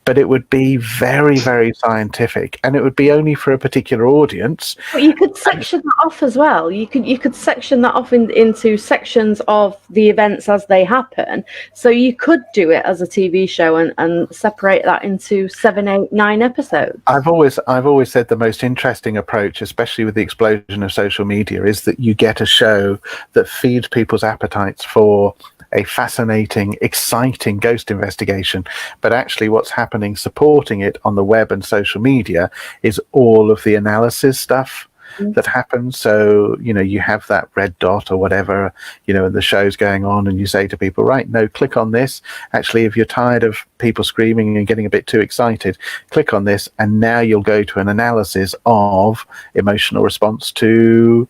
[SPEAKER 3] but it would be very, very scientific, and it would be only for a particular audience.
[SPEAKER 1] But you could section that off as well. You could section that off into sections of the events as they happen. So you could do it as a TV show and separate that into 7, 8, 9 episodes.
[SPEAKER 3] I've always said the most interesting approach, especially with the explosion of social media, is that you get a show that feeds people's appetites for a fascinating, exciting ghost investigation, but actually what's happening supporting it on the web and social media is all of the analysis stuff, that happens. So, you have that red dot or whatever, and the show's going on, and you say to people, right, no, click on this. Actually, if you're tired of people screaming and getting a bit too excited, click on this, and now you'll go to an analysis of emotional response to,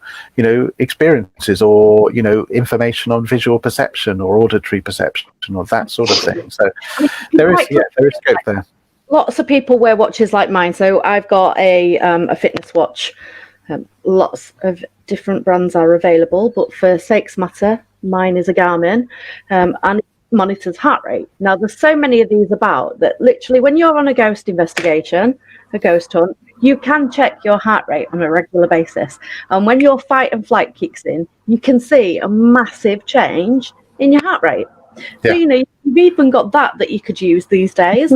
[SPEAKER 3] experiences, or, information on visual perception or auditory perception or that sort of thing. So there is scope there.
[SPEAKER 1] Lots of people wear watches like mine. So I've got a fitness watch. Lots of different brands are available, but for sake's matter, mine is a Garmin, and it monitors heart rate. Now, there's so many of these about that literally when you're on a ghost investigation, a ghost hunt, you can check your heart rate on a regular basis. And when your fight and flight kicks in, you can see a massive change in your heart rate. Yeah. So, you've even got that you could use these days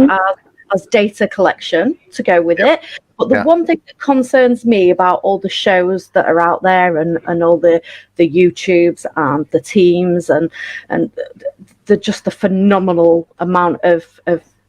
[SPEAKER 1] as data collection to go with it. But the one thing that concerns me about all the shows that are out there and all the YouTubes and the teams and just the phenomenal amount of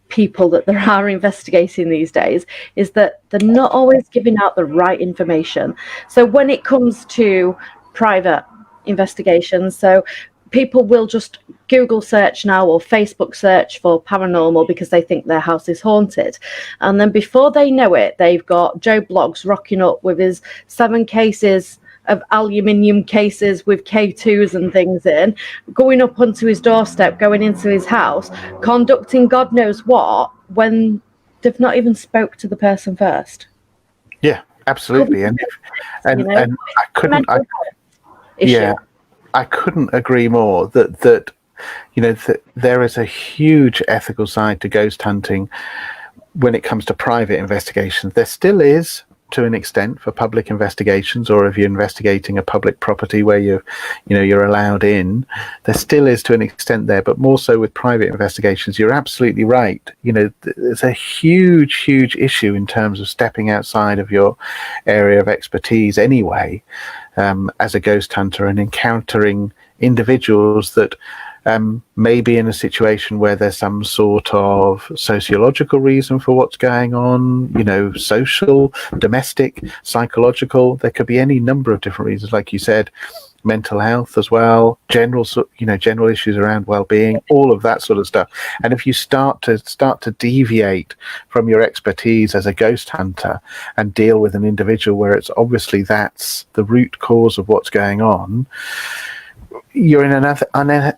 [SPEAKER 1] people that there are investigating these days is that they're not always giving out the right information. So when it comes to private investigations, so people will just Google search now or Facebook search for paranormal because they think their house is haunted. And then before they know it, they've got Joe Bloggs rocking up with his 7 cases of aluminium cases with K2s and things in, going up onto his doorstep, going into his house, conducting God knows what, when they've not even spoke to the person first.
[SPEAKER 3] Yeah, absolutely. And I couldn't agree more that there is a huge ethical side to ghost hunting when it comes to private investigations. There still is, to an extent, for public investigations, or if you're investigating a public property where you're allowed in, there still is to an extent there, but more so with private investigations. You're absolutely right. There's a huge issue in terms of stepping outside of your area of expertise anyway, as a ghost hunter, and encountering individuals that may be in a situation where there's some sort of sociological reason for what's going on, social, domestic, psychological. There could be any number of different reasons, like you said, mental health as well, general issues around well-being, all of that sort of stuff. And if you start to deviate from your expertise as a ghost hunter and deal with an individual where it's obviously that's the root cause of what's going on, you're in an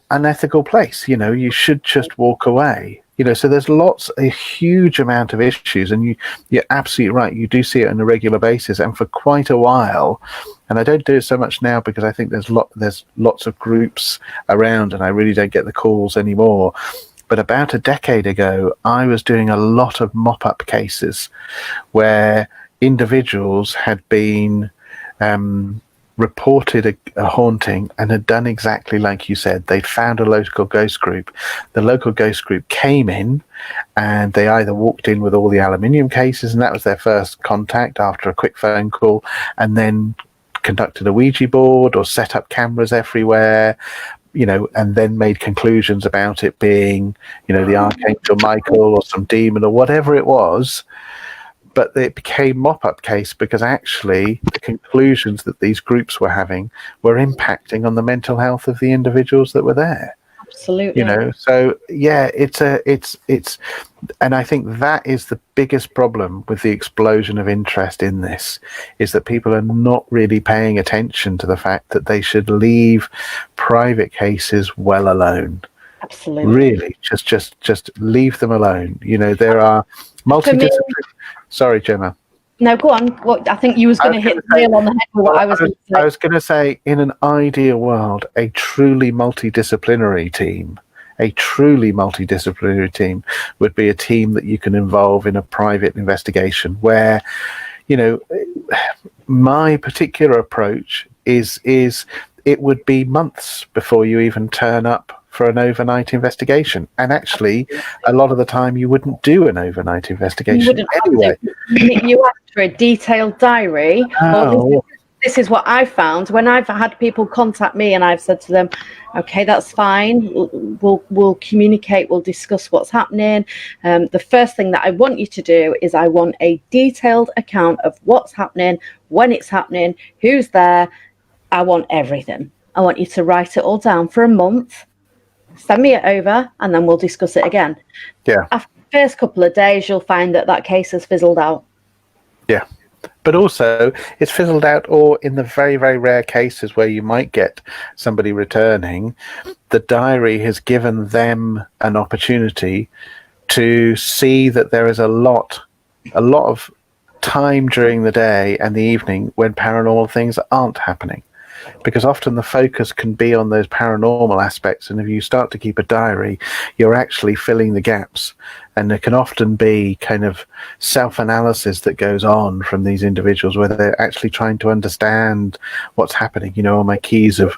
[SPEAKER 3] unethical place. You should just walk away. So there's a huge amount of issues, and you're absolutely right. You do see it on a regular basis, and for quite a while. And I don't do it so much now because I think there's lots of groups around, and I really don't get the calls anymore. But about a decade ago, I was doing a lot of mop-up cases where individuals had been reported a haunting and had done exactly like you said. They'd found a local ghost group. The local ghost group came in, and they either walked in with all the aluminium cases, and that was their first contact after a quick phone call, and then conducted a Ouija board or set up cameras everywhere, and then made conclusions about it being, the Archangel Michael or some demon or whatever it was. But it became mop-up case because actually the conclusions that these groups were having were impacting on the mental health of the individuals that were there.
[SPEAKER 1] Absolutely.
[SPEAKER 3] So yeah, it's and I think that is the biggest problem with the explosion of interest in this, is that people are not really paying attention to the fact that they should leave private cases well alone.
[SPEAKER 1] Absolutely.
[SPEAKER 3] Really, just leave them alone. There are multidisciplinary. Sorry, Gemma.
[SPEAKER 1] No, go on. What I think you was going to hit the nail on the head with what I was going to say.
[SPEAKER 3] I was going to say, in an ideal world, a truly multidisciplinary team would be a team that you can involve in a private investigation where, my particular approach is it would be months before you even turn up for an overnight investigation. And actually, a lot of the time you wouldn't do an overnight investigation anyway.
[SPEAKER 1] You asked for a detailed diary.
[SPEAKER 3] Oh.
[SPEAKER 1] this is what I've found when I've had people contact me and I've said to them, okay, that's fine. We'll communicate. We'll discuss what's happening. The first thing that I want you to do is I want a detailed account of what's happening, when it's happening, who's there. I want everything. I want you to write it all down for a month, send me it over, and then we'll discuss it again.
[SPEAKER 3] Yeah.
[SPEAKER 1] After the first couple of days, you'll find that case has fizzled out.
[SPEAKER 3] Yeah. But also, it's fizzled out, or in the very, very rare cases where you might get somebody returning, the diary has given them an opportunity to see that there is a lot of time during the day and the evening when paranormal things aren't happening. Because often the focus can be on those paranormal aspects, and if you start to keep a diary, you're actually filling the gaps. And there can often be kind of self-analysis that goes on from these individuals where they're actually trying to understand what's happening. Oh, my keys have,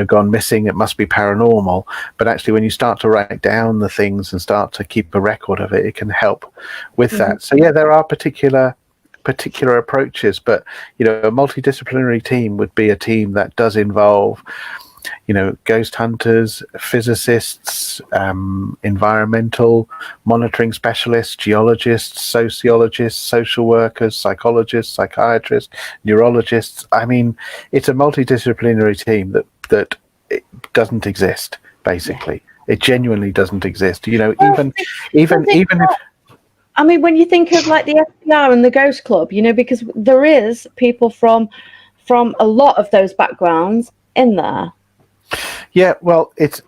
[SPEAKER 3] gone missing. It must be paranormal. But actually, when you start to write down the things and start to keep a record of it, it can help with that. So yeah, there are particular approaches, but a multidisciplinary team would be a team that does involve ghost hunters, physicists, environmental monitoring specialists, geologists, sociologists, social workers, psychologists, psychiatrists, neurologists. I mean, it's a multidisciplinary team that it doesn't exist, basically. It genuinely doesn't exist. Even if
[SPEAKER 1] I mean, when you think of like the SPR and the Ghost Club, because there is people from a lot of those backgrounds in there.
[SPEAKER 3] Yeah, well, it's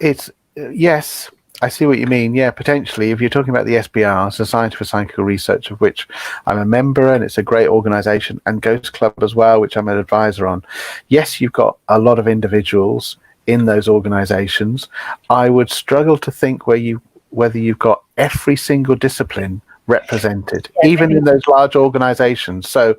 [SPEAKER 3] yes, I see what you mean. Yeah, potentially, if you're talking about the SPR, Society for Psychical Research, of which I'm a member, and it's a great organisation, and Ghost Club as well, which I'm an advisor on. Yes, you've got a lot of individuals in those organisations. I would struggle to think whether you've got every single discipline represented, even in those large organizations. So,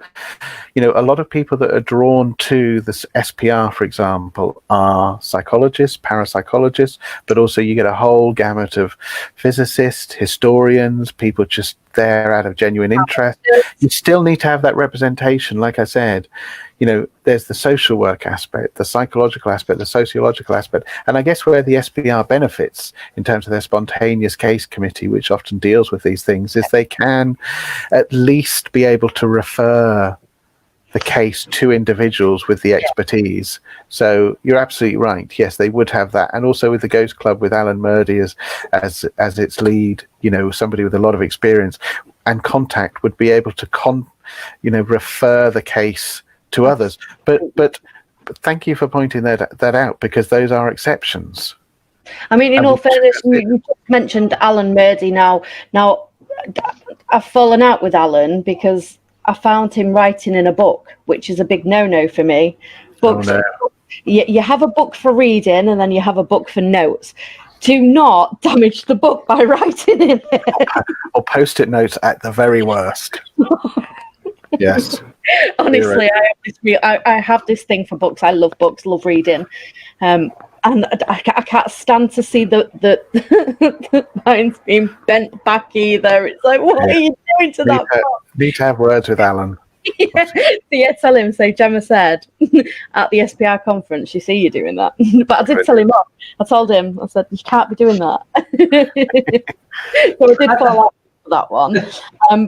[SPEAKER 3] a lot of people that are drawn to this SPR, for example, are psychologists, parapsychologists, but also you get a whole gamut of physicists, historians, people just there out of genuine interest. You still need to have that representation, like I said. There's the social work aspect, the psychological aspect, the sociological aspect. And I guess where the SPR benefits in terms of their spontaneous case committee, which often deals with these things, is they can at least be able to refer the case to individuals with the expertise. So you're absolutely right. Yes, they would have that. And also with the Ghost Club, with Alan Murdy as its lead, somebody with a lot of experience and contact would be able to refer the case to others, but thank you for pointing that out, because those are exceptions.
[SPEAKER 1] I mean, in all fairness, you just mentioned Alan Murdy. Now I've fallen out with Alan because I found him writing in a book, which is a big no-no for me. Books, you have a book for reading, and then you have a book for notes. Do not damage the book by writing in it.
[SPEAKER 3] Or post-it notes at the very worst. Yes.
[SPEAKER 1] Honestly, I have this thing for books. I love books, love reading, and I can't stand to see the lines being bent back either. It's like, what are you doing to that book?
[SPEAKER 3] Need to have words with Alan.
[SPEAKER 1] Tell him. So Gemma said at the SPR conference, you see you doing that. But I did tell him off. I told him, I said, you can't be doing that. So I did fall out for that one.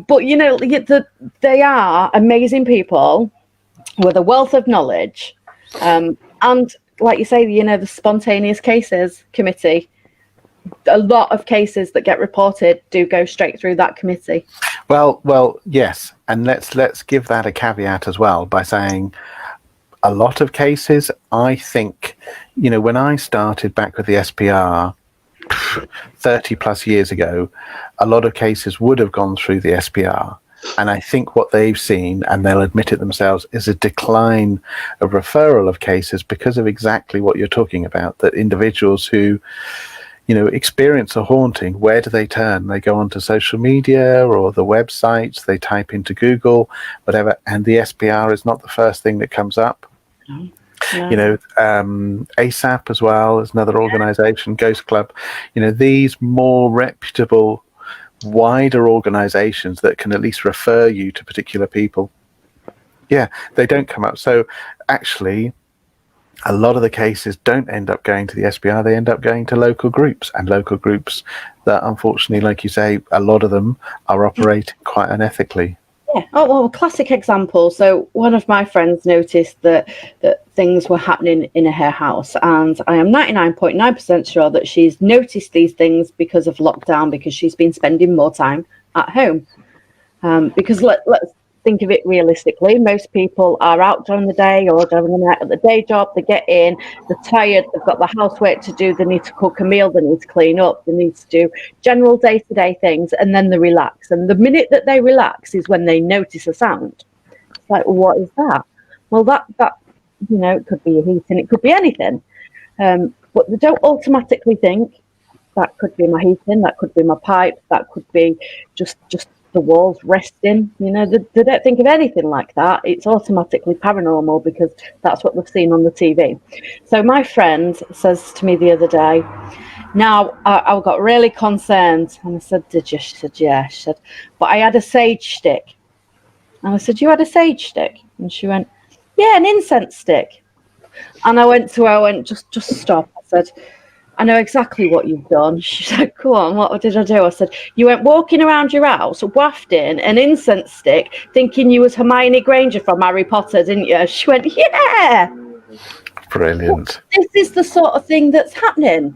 [SPEAKER 1] But they are amazing people with a wealth of knowledge, and like you say, the spontaneous cases committee, a lot of cases that get reported do go straight through that committee.
[SPEAKER 3] Well, yes, and let's give that a caveat as well by saying a lot of cases, I think, when I started back with the SPR 30 plus years ago, a lot of cases would have gone through the SPR. And I think what they've seen, and they'll admit it themselves, is a decline of referral of cases because of exactly what you're talking about, that individuals who, experience a haunting, where do they turn? They go onto social media or the websites, they type into Google, whatever, and the SPR is not the first thing that comes up. No. ASAP as well is another organization, Ghost Club, these more reputable, wider organizations that can at least refer you to particular people. Yeah, they don't come up. So actually, a lot of the cases don't end up going to the SPR. They end up going to local groups, and local groups that, unfortunately, like you say, a lot of them are operating quite unethically.
[SPEAKER 1] Yeah. Oh, well, classic example. So one of my friends noticed that things were happening in her house, and I am 99.9% sure that she's noticed these things because of lockdown, because she's been spending more time at home. Because let's think of it realistically. Most people are out during the day or during the night at the day job. They get in, they're tired, they've got the housework to do, they need to cook a meal, they need to clean up, they need to do general day-to-day things, and then they relax. And the minute that they relax is when they notice a sound. It's like, well, what is that? Well, that it could be a heating, it could be anything. But they don't automatically think that could be my heating, that could be my pipe, that could be just the walls resting. They don't think of anything like that. It's automatically paranormal because that's what they've seen on the TV. So my friend says to me the other day, now I got really concerned, and I said, did you? She said, yeah. She said, but I had a sage stick. And I said, you had a sage stick? And she went, yeah, an incense stick. And I went to her, just stop. I said, I know exactly what you've done. She said, go on, what did I do? I said, you went walking around your house, wafting an incense stick, thinking you was Hermione Granger from Harry Potter, didn't you? She went, yeah.
[SPEAKER 3] Brilliant.
[SPEAKER 1] This is the sort of thing that's happening.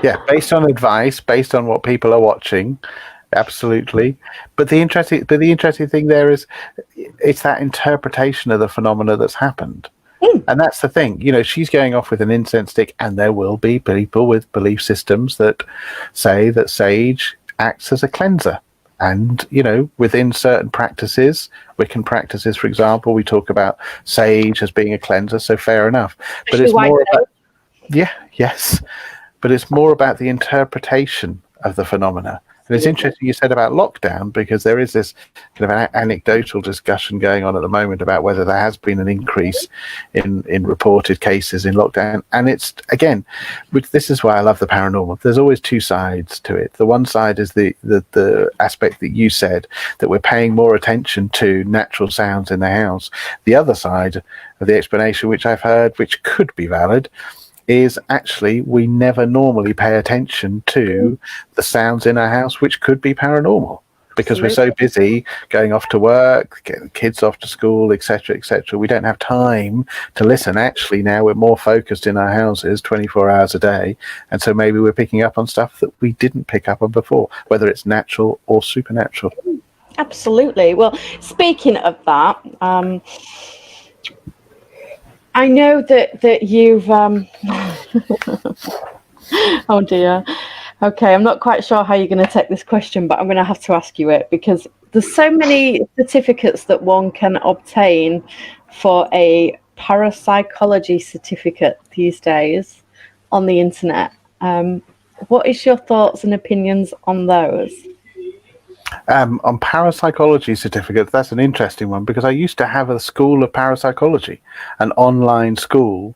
[SPEAKER 3] Yeah, based on advice, based on what people are watching, absolutely. But the interesting thing there is, it's that interpretation of the phenomena that's happened. And that's the thing, she's going off with an incense stick, and there will be people with belief systems that say that sage acts as a cleanser. And, within certain practices, Wiccan practices, for example, we talk about sage as being a cleanser, so fair enough. But it's more about, yes. But it's more about the interpretation of the phenomena. And it's interesting you said about lockdown, because there is this kind of an anecdotal discussion going on at the moment about whether there has been an increase in reported cases in lockdown. And it's, again, this is why I love the paranormal. There's always two sides to it. The one side is the aspect that you said, that we're paying more attention to natural sounds in the house. The other side of the explanation, which I've heard, which could be valid, is actually we never normally pay attention to the sounds in our house, which could be paranormal, because we're so busy going off to work, getting kids off to school, etc., etc. We don't have time to listen. Actually, now we're more focused in our houses 24 hours a day, and so maybe we're picking up on stuff that we didn't pick up on before, whether it's natural or supernatural.
[SPEAKER 1] Absolutely. Well, speaking of that, I know that you've oh dear. Okay, I'm not quite sure how you're going to take this question, but I'm going to have to ask you it, because there's so many certificates that one can obtain for a parapsychology certificate these days on the internet. What is your thoughts and opinions on those?
[SPEAKER 3] On parapsychology certificates, that's an interesting one, because I used to have a school of parapsychology, an online school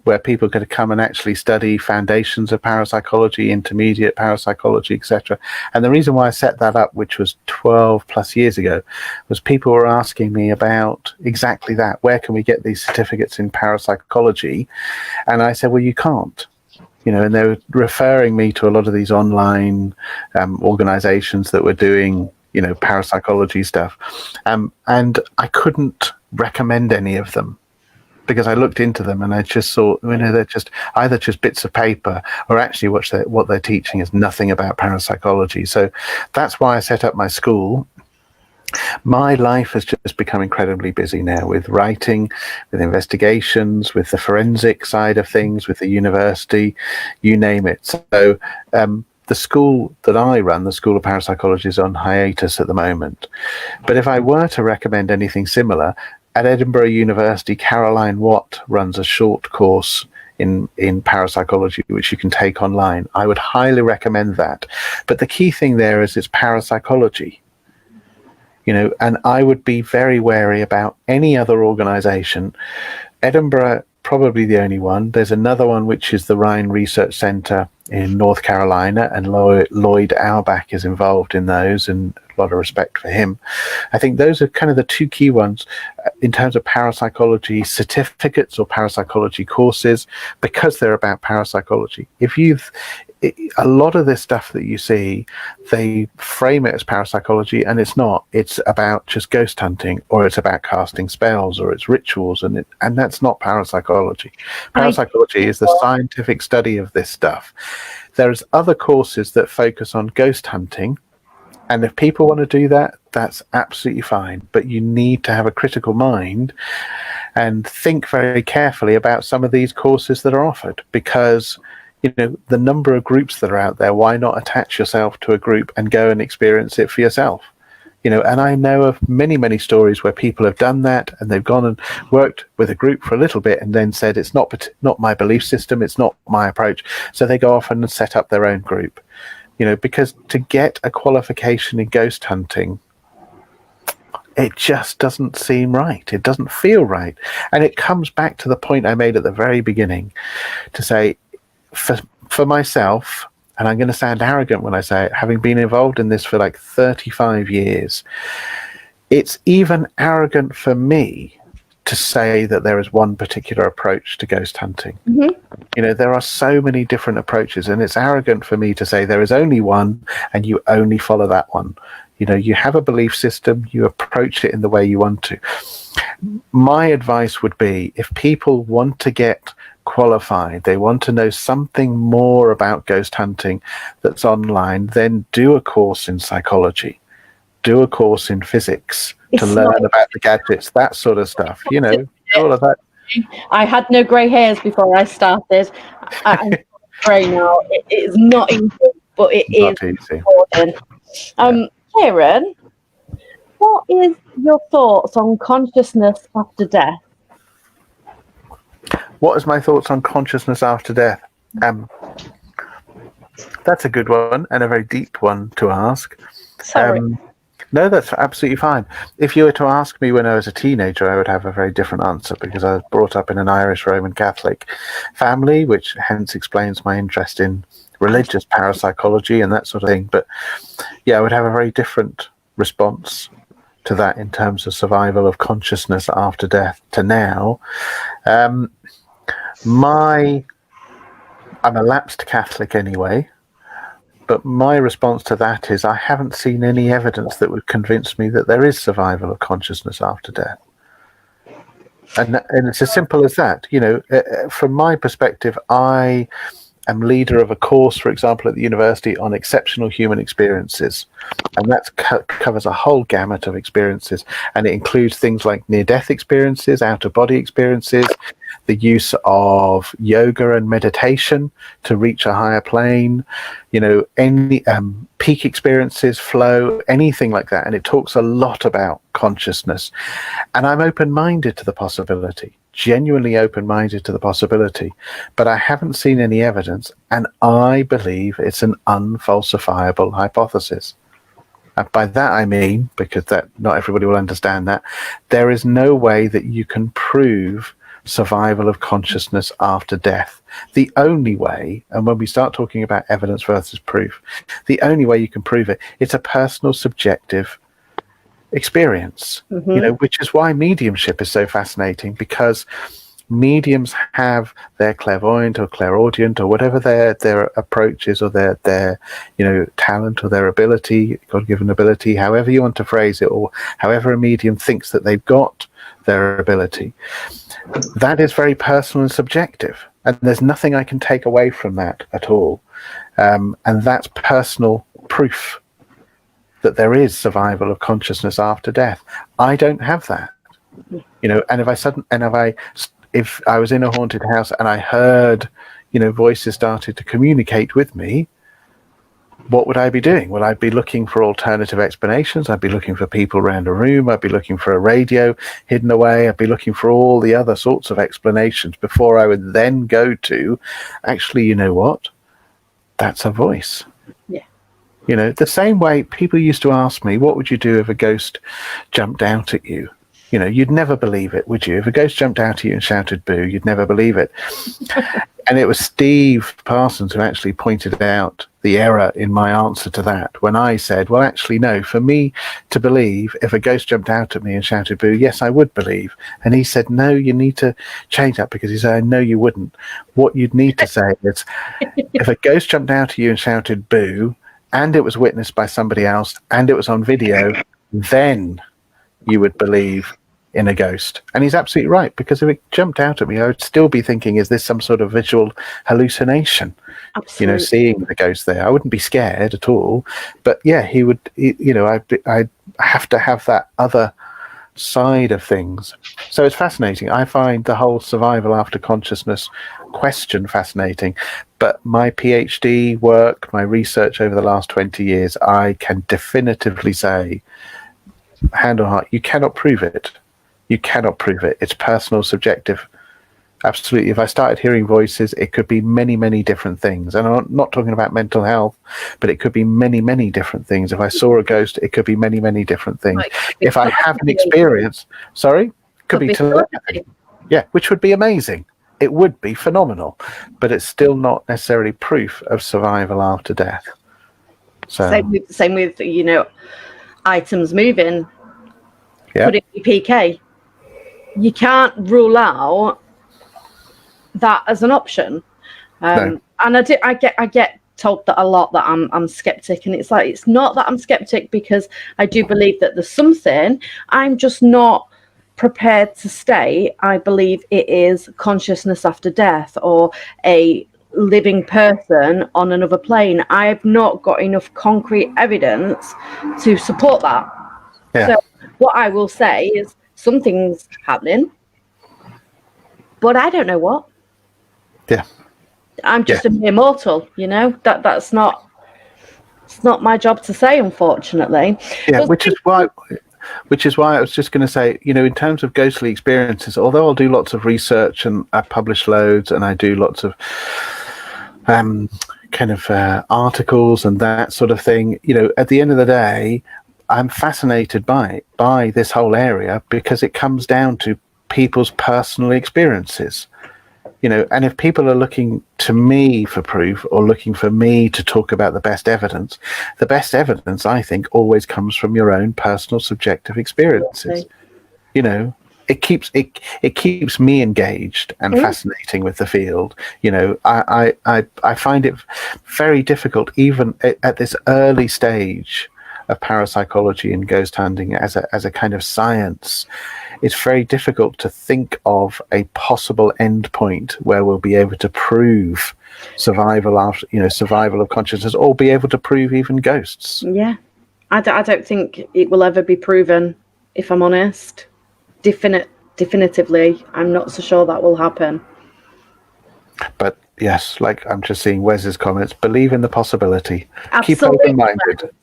[SPEAKER 3] where people could come and actually study foundations of parapsychology, intermediate parapsychology, etc. And the reason why I set that up, which was 12 plus years ago, was people were asking me about exactly that. Where can we get these certificates in parapsychology? And I said, well, you can't. And they were referring me to a lot of these online organizations that were doing, parapsychology stuff. And I couldn't recommend any of them, because I looked into them and I just saw, they're just either just bits of paper, or actually what they're teaching is nothing about parapsychology. So that's why I set up my school. My life has just become incredibly busy now, with writing, with investigations, with the forensic side of things, with the university, you name it. So the school that I run, the School of Parapsychology, is on hiatus at the moment. But if I were to recommend anything similar, at Edinburgh University, Caroline Watt runs a short course in parapsychology, which you can take online. I would highly recommend that. But the key thing there is it's parapsychology. And I would be very wary about any other organization. Edinburgh, probably the only one. There's another one, which is the Rhine Research Centre in North Carolina, and Lloyd Auerbach is involved in those, and a lot of respect for him. I think those are kind of the two key ones in terms of parapsychology certificates or parapsychology courses, because they're about parapsychology. A lot of this stuff that you see, they frame it as parapsychology, and it's not. It's about just ghost hunting, or it's about casting spells, or it's rituals, and that's not parapsychology. Parapsychology is the scientific study of this stuff. There's other courses that focus on ghost hunting, and if people want to do that, that's absolutely fine. But you need to have a critical mind and think very carefully about some of these courses that are offered, because the number of groups that are out there, why not attach yourself to a group and go and experience it for yourself? And I know of many, many stories where people have done that, and they've gone and worked with a group for a little bit and then said, it's not my belief system, it's not my approach. So they go off and set up their own group, because to get a qualification in ghost hunting, it just doesn't seem right. It doesn't feel right. And it comes back to the point I made at the very beginning to say, for myself, and I'm going to sound arrogant when I say it, having been involved in this for like 35 years, it's even arrogant for me to say that there is one particular approach to ghost hunting. Mm-hmm. There are so many different approaches, and it's arrogant for me to say there is only one and you only follow that one. You have a belief system, you approach it in the way you want to. My advice would be, if people want to get qualified, they want to know something more about ghost hunting that's online, then do a course in psychology, do a course in physics to learn about the gadgets, that sort of stuff, all of that.
[SPEAKER 1] I had no grey hairs before I started. I'm grey now. It is not easy, but it is important. Ciaran, what is your thoughts on consciousness after death?
[SPEAKER 3] What is my thoughts on consciousness after death? That's a good one, and a very deep one to ask.
[SPEAKER 1] Sorry.
[SPEAKER 3] No, that's absolutely fine. If you were to ask me when I was a teenager, I would have a very different answer, because I was brought up in an Irish Roman Catholic family, which hence explains my interest in religious parapsychology and that sort of thing. But yeah, I would have a very different response to that in terms of survival of consciousness after death to now. I'm a lapsed Catholic anyway, but my response to that is I haven't seen any evidence that would convince me that there is survival of consciousness after death. And it's as simple as that. From my perspective, I am leader of a course, for example, at the university on exceptional human experiences. And that covers a whole gamut of experiences. And it includes things like near-death experiences, out-of-body experiences, the use of yoga and meditation to reach a higher plane, any peak experiences, flow, anything like that. And it talks a lot about consciousness. And I'm open-minded to the possibility. Genuinely open-minded to the possibility, but I haven't seen any evidence, and I believe it's an unfalsifiable hypothesis. And by that I mean, because that not everybody will understand that, there is no way that you can prove survival of consciousness after death. The only way, and when we start talking about evidence versus proof, the only way you can prove it, it's a personal subjective experience, which is why mediumship is so fascinating, because mediums have their clairvoyant or clairaudient or whatever their approach is, or their talent or their ability, God-given ability, however you want to phrase it, or however a medium thinks that they've got their ability. That is very personal and subjective, and there's nothing I can take away from that at all, and that's personal proof that there is survival of consciousness after death. I don't have that, and if I was in a haunted house and I heard, voices started to communicate with me, what would I be doing? Well, I'd be looking for alternative explanations. I'd be looking for people around a room. I'd be looking for a radio hidden away. I'd be looking for all the other sorts of explanations before I would then go to, actually, you know what? That's a voice.
[SPEAKER 1] Yeah.
[SPEAKER 3] The same way people used to ask me, what would you do if a ghost jumped out at you? You'd never believe it, would you? If a ghost jumped out at you and shouted boo, you'd never believe it. And it was Steve Parsons who actually pointed out the error in my answer to that when I said, well, actually, no, for me to believe, if a ghost jumped out at me and shouted boo, yes, I would believe. And he said, no, you need to change that, because he said, no, you wouldn't. What you'd need to say is, if a ghost jumped out at you and shouted boo, and it was witnessed by somebody else, and it was on video, then you would believe in a ghost. And he's absolutely right, because if it jumped out at me, I would still be thinking, is this some sort of visual hallucination?
[SPEAKER 1] Absolutely.
[SPEAKER 3] Seeing the ghost there. I wouldn't be scared at all, but yeah, I'd have to have that other side of things. So it's fascinating. I find the whole survival after consciousness question fascinating, but my PhD work, my research over the last 20 years, I can definitively say, hand on heart, you cannot prove it. You cannot prove it. It's personal, subjective. Absolutely. If I started hearing voices, it could be many, many different things. And I'm not talking about mental health, but it could be many, many different things. If I saw a ghost, it could be many, many different things. If I have an experience, could be telepathy. Yeah, which would be amazing. It would be phenomenal, but it's still not necessarily proof of survival after death. So
[SPEAKER 1] same with items moving.
[SPEAKER 3] Yeah.
[SPEAKER 1] Put it in PK. You can't rule out that as an option.
[SPEAKER 3] No.
[SPEAKER 1] And I get told that a lot, that I'm skeptic, and it's like, it's not that I'm skeptic, because I do believe that there's something. I'm just not prepared to state I believe it is consciousness after death or a living person on another plane. I've not got enough concrete evidence to support that.
[SPEAKER 3] Yeah.
[SPEAKER 1] So what I will say is something's happening, but I don't know what.
[SPEAKER 3] Yeah.
[SPEAKER 1] I'm just a mere mortal, that's not, it's not my job to say, unfortunately.
[SPEAKER 3] Yeah,
[SPEAKER 1] But
[SPEAKER 3] which is why I was just going to say, in terms of ghostly experiences, although I'll do lots of research and I publish loads and I do lots of articles and that sort of thing, at the end of the day, I'm fascinated by this whole area, because it comes down to people's personal experiences. And if people are looking to me for proof, or looking for me to talk about the best evidence, I think, always comes from your own personal subjective experiences. It keeps me engaged and fascinating with the field. I find it very difficult, even at this early stage of parapsychology and ghost hunting as a kind of science. It's very difficult to think of a possible endpoint where we'll be able to prove survival of consciousness, or be able to prove even ghosts.
[SPEAKER 1] Yeah, I don't think it will ever be proven, if I'm honest. Definitively, I'm not so sure that will happen.
[SPEAKER 3] But yes, like I'm just seeing Wes's comments, believe in the possibility.
[SPEAKER 1] Absolutely.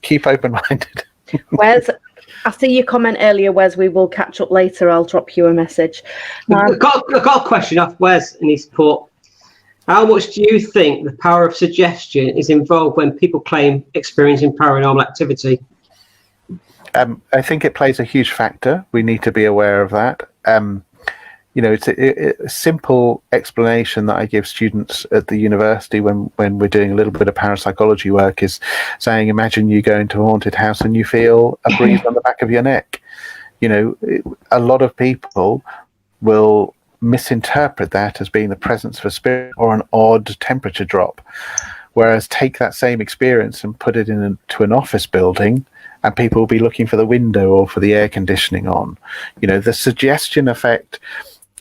[SPEAKER 3] Keep open-minded.
[SPEAKER 1] Wes, I see your comment earlier, Wes. We will catch up later. I'll drop you a message.
[SPEAKER 2] I've got a question off Wes, and he's put, how much do you think the power of suggestion is involved when people claim experiencing paranormal activity?
[SPEAKER 3] I think it plays a huge factor. We need to be aware of that. It's a simple explanation that I give students at the university when we're doing a little bit of parapsychology work is saying, imagine you go into a haunted house and you feel a breeze on the back of your neck. A lot of people will misinterpret that as being the presence of a spirit or an odd temperature drop. Whereas take that same experience and put it into an office building, and people will be looking for the window or for the air conditioning on. The suggestion effect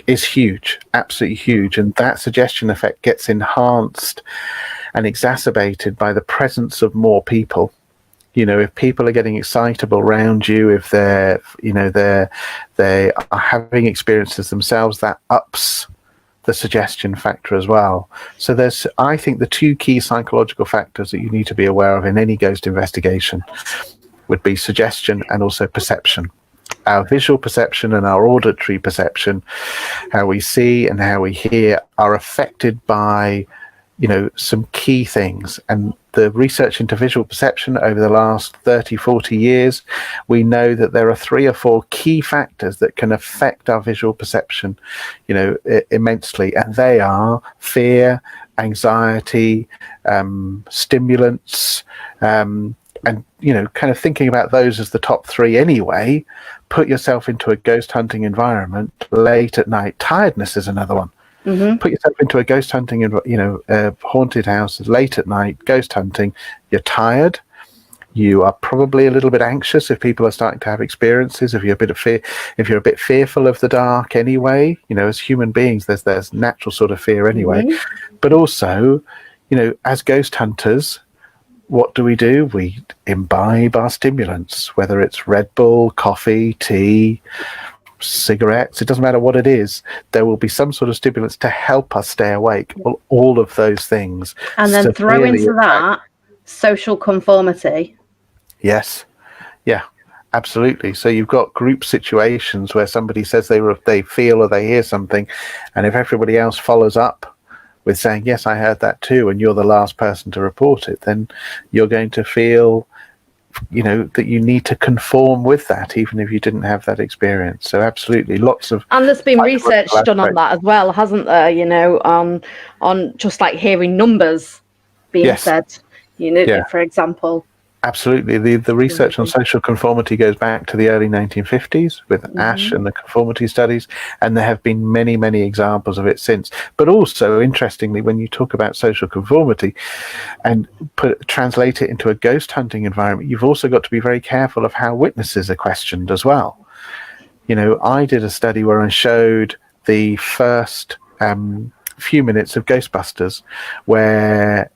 [SPEAKER 3] is huge, absolutely huge, and that suggestion effect gets enhanced and exacerbated by the presence of more people. If people are getting excitable around you, if they are having experiences themselves, that ups the suggestion factor as well. So there's, I think, the two key psychological factors that you need to be aware of in any ghost investigation would be suggestion and also perception. Our visual perception and our auditory perception, how we see and how we hear, are affected by, some key things. And the research into visual perception over the last 30, 40 years, we know that there are 3 or 4 key factors that can affect our visual perception, immensely. And they are fear, anxiety, stimulants, and, kind of thinking about those as the top 3 anyway. Put yourself into a ghost hunting environment late at night. Tiredness is another one. Mm-hmm. Put yourself into a ghost hunting, a haunted house late at night, ghost hunting. You're tired. You are probably a little bit anxious if people are starting to have experiences. If you're a bit fearful of the dark anyway, as human beings, there's natural sort of fear anyway. Mm-hmm. But also, as ghost hunters, what do? We imbibe our stimulants, whether it's Red Bull, coffee, tea, cigarettes. It doesn't matter what it is. There will be some sort of stimulants to help us stay awake. Well, all of those things.
[SPEAKER 1] And then throw into that social conformity.
[SPEAKER 3] Yes. Yeah, absolutely. So you've got group situations where somebody says they feel or they hear something, and if everybody else follows up with saying, yes, I heard that too, and you're the last person to report it, then you're going to feel, that you need to conform with that, even if you didn't have that experience. So absolutely, lots of...
[SPEAKER 1] And there's been research done on that as well, hasn't there? On just like hearing numbers being said, for example.
[SPEAKER 3] Absolutely. The research on social conformity goes back to the early 1950s with Ash and the conformity studies, and there have been many, many examples of it since. But also, interestingly, when you talk about social conformity and translate it into a ghost hunting environment, you've also got to be very careful of how witnesses are questioned as well. I did a study where I showed the first few minutes of Ghostbusters, where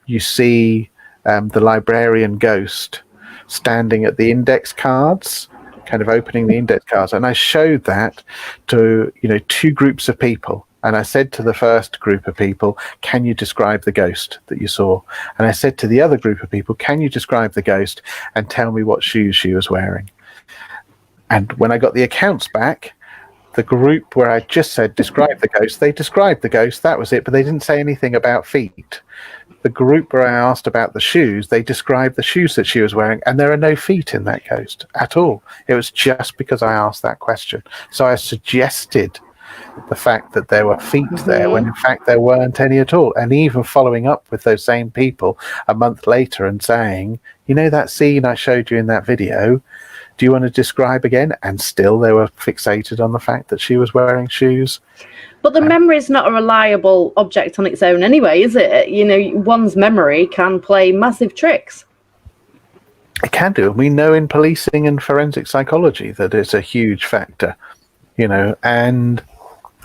[SPEAKER 3] you see the librarian ghost standing at the index cards, kind of opening the index cards. And I showed that to, 2 groups of people. And I said to the first group of people, can you describe the ghost that you saw? And I said to the other group of people, can you describe the ghost and tell me what shoes she was wearing? And when I got the accounts back, the group where I just said, describe the ghost, they described the ghost, that was it, but they didn't say anything about feet. The group where I asked about the shoes, they described the shoes that she was wearing, and there are no feet in that ghost at all. It was just because I asked that question. So I suggested the fact that there were feet there when in fact there weren't any at all. And even following up with those same people a month later and saying, that scene I showed you in that video, do you want to describe again? And still they were fixated on the fact that she was wearing shoes.
[SPEAKER 1] But the memory is not a reliable object on its own anyway, is it? One's memory can play massive tricks.
[SPEAKER 3] It can do. We know in policing and forensic psychology that it's a huge factor, and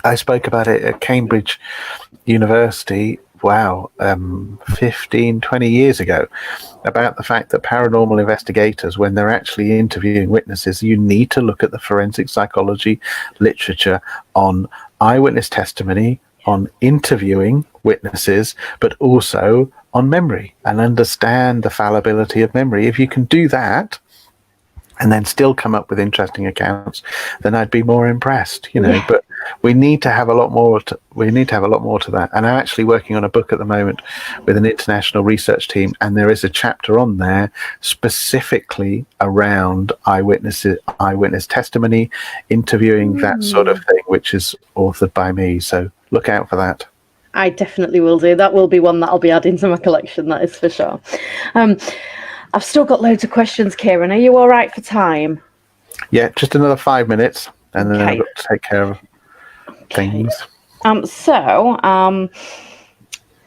[SPEAKER 3] I spoke about it at Cambridge University, 15, 20 years ago, about the fact that paranormal investigators, when they're actually interviewing witnesses, you need to look at the forensic psychology literature on eyewitness testimony, on interviewing witnesses, but also on memory, and understand the fallibility of memory. If you can do that and then still come up with interesting accounts, then I'd be more impressed, but we need to have a lot more to that. And I'm actually working on a book at the moment with an international research team, and there is a chapter on there specifically around eyewitness testimony, interviewing, that sort of thing, which is authored by me. So look out for that.
[SPEAKER 1] I definitely will do. That will be one that I'll be adding to my collection, that is for sure. I've still got loads of questions, Ciaran. Are you all right for time?
[SPEAKER 3] Yeah, just another 5 minutes, and then I've got to take care of things.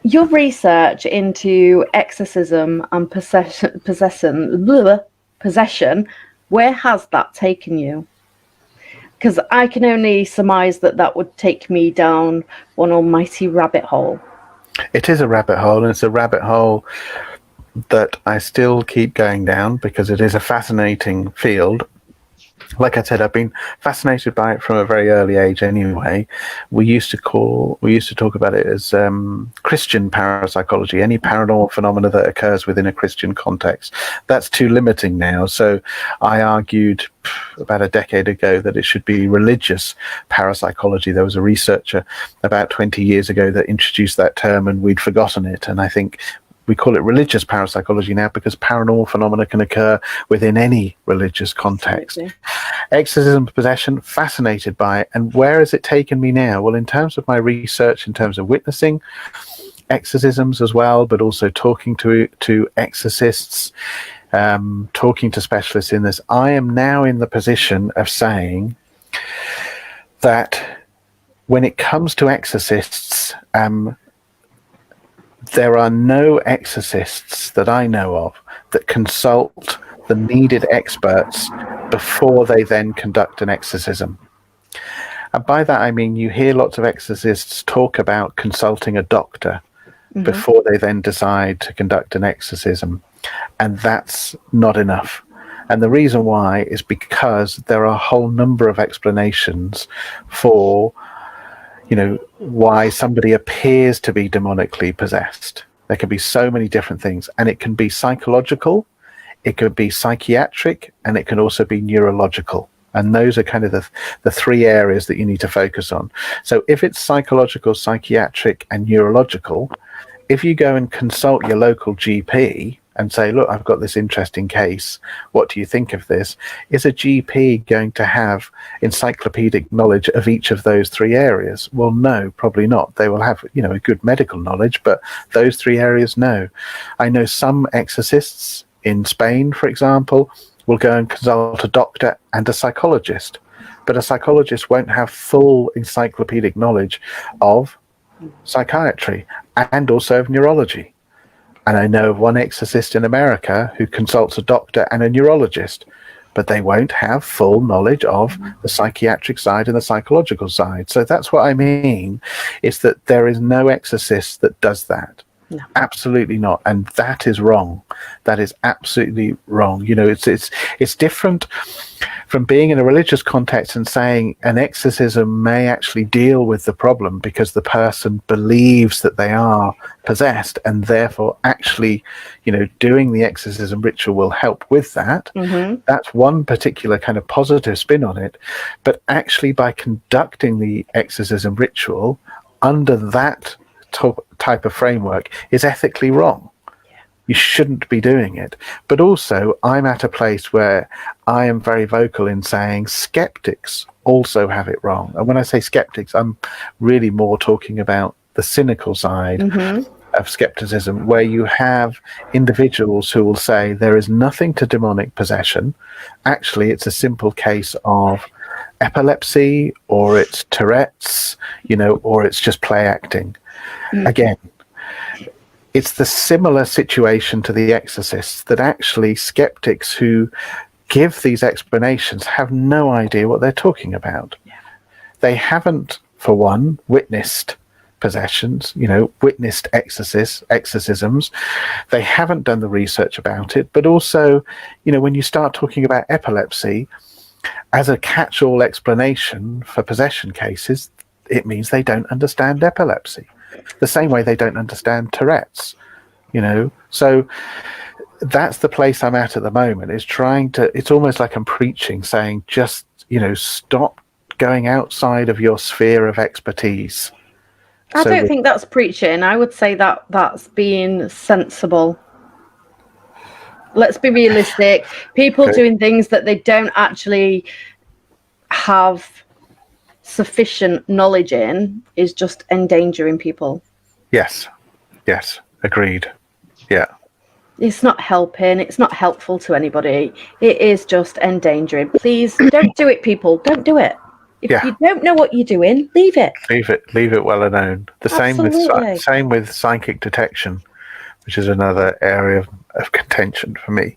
[SPEAKER 1] Your research into exorcism and possession, where has that taken you? Because I can only surmise that would take me down one almighty rabbit hole.
[SPEAKER 3] It is a rabbit hole, and it's a rabbit hole that I still keep going down because it is a fascinating field. Like I said, I've been fascinated by it from a very early age anyway. We used to talk about it as Christian parapsychology, any paranormal phenomena that occurs within a Christian context. That's too limiting now. So I argued about a decade ago that it should be religious parapsychology. There was a researcher about 20 years ago that introduced that term, and we'd forgotten it. And I think we call it religious parapsychology now, because paranormal phenomena can occur within any religious context.
[SPEAKER 1] Absolutely.
[SPEAKER 3] Exorcism, possession, fascinated by it. And where has it taken me now? Well, in terms of my research, in terms of witnessing exorcisms as well, but also talking to exorcists, talking to specialists in this, I am now in the position of saying that when it comes to exorcists, there are no exorcists that I know of that consult the needed experts before they then conduct an exorcism. And by that I mean you hear lots of exorcists talk about consulting a doctor before they then decide to conduct an exorcism. And that's not enough. And the reason why is because there are a whole number of explanations for, why somebody appears to be demonically possessed. There can be so many different things, and it can be psychological, it could be psychiatric, and it can also be neurological. And those are kind of the three areas that you need to focus on. So if it's psychological, psychiatric, and neurological, if you go and consult your local GP and say, look, I've got this interesting case, what do you think of this? Is a GP going to have encyclopedic knowledge of each of those three areas? Well, no, probably not. They will have, a good medical knowledge, but those three areas, no. I know some exorcists in Spain, for example, will go and consult a doctor and a psychologist, but a psychologist won't have full encyclopedic knowledge of psychiatry and also of neurology. And I know of one exorcist in America who consults a doctor and a neurologist, but they won't have full knowledge of the psychiatric side and the psychological side. So that's what I mean, is that there is no exorcist that does that. No. Absolutely not. And that is wrong. That is absolutely wrong. It's different from being in a religious context and saying an exorcism may actually deal with the problem because the person believes that they are possessed, and therefore actually, doing the exorcism ritual will help with that. That's one particular kind of positive spin on it. But actually, by conducting the exorcism ritual under that type of framework is ethically wrong. You shouldn't be doing it. But also, I'm at a place where I am very vocal in saying skeptics also have it wrong. And when I say skeptics, I'm really more talking about the cynical side of skepticism, where you have individuals who will say there is nothing to demonic possession. Actually, it's a simple case of epilepsy, or it's Tourette's, or it's just play acting. Again, it's the similar situation to the exorcists, that actually skeptics who give these explanations have no idea what they're talking about. They haven't, for one, witnessed possessions, witnessed exorcisms. They haven't done the research about it. But also, when you start talking about epilepsy as a catch-all explanation for possession cases, it means they don't understand epilepsy. The same way they don't understand Tourette's, So that's the place I'm at the moment, is trying to, it's almost like I'm preaching, saying just, stop going outside of your sphere of expertise.
[SPEAKER 1] I don't think that's preaching. I would say that that's being sensible. Let's be realistic. People doing things that they don't actually have sufficient knowledge in is just endangering people.
[SPEAKER 3] Yes, agreed. Yeah,
[SPEAKER 1] it's not helping, it's not helpful to anybody. It is just endangering. Please don't do it, people. Don't do it. If you don't know what you're doing, leave it well alone. Same with psychic detection, which is another area of contention for me.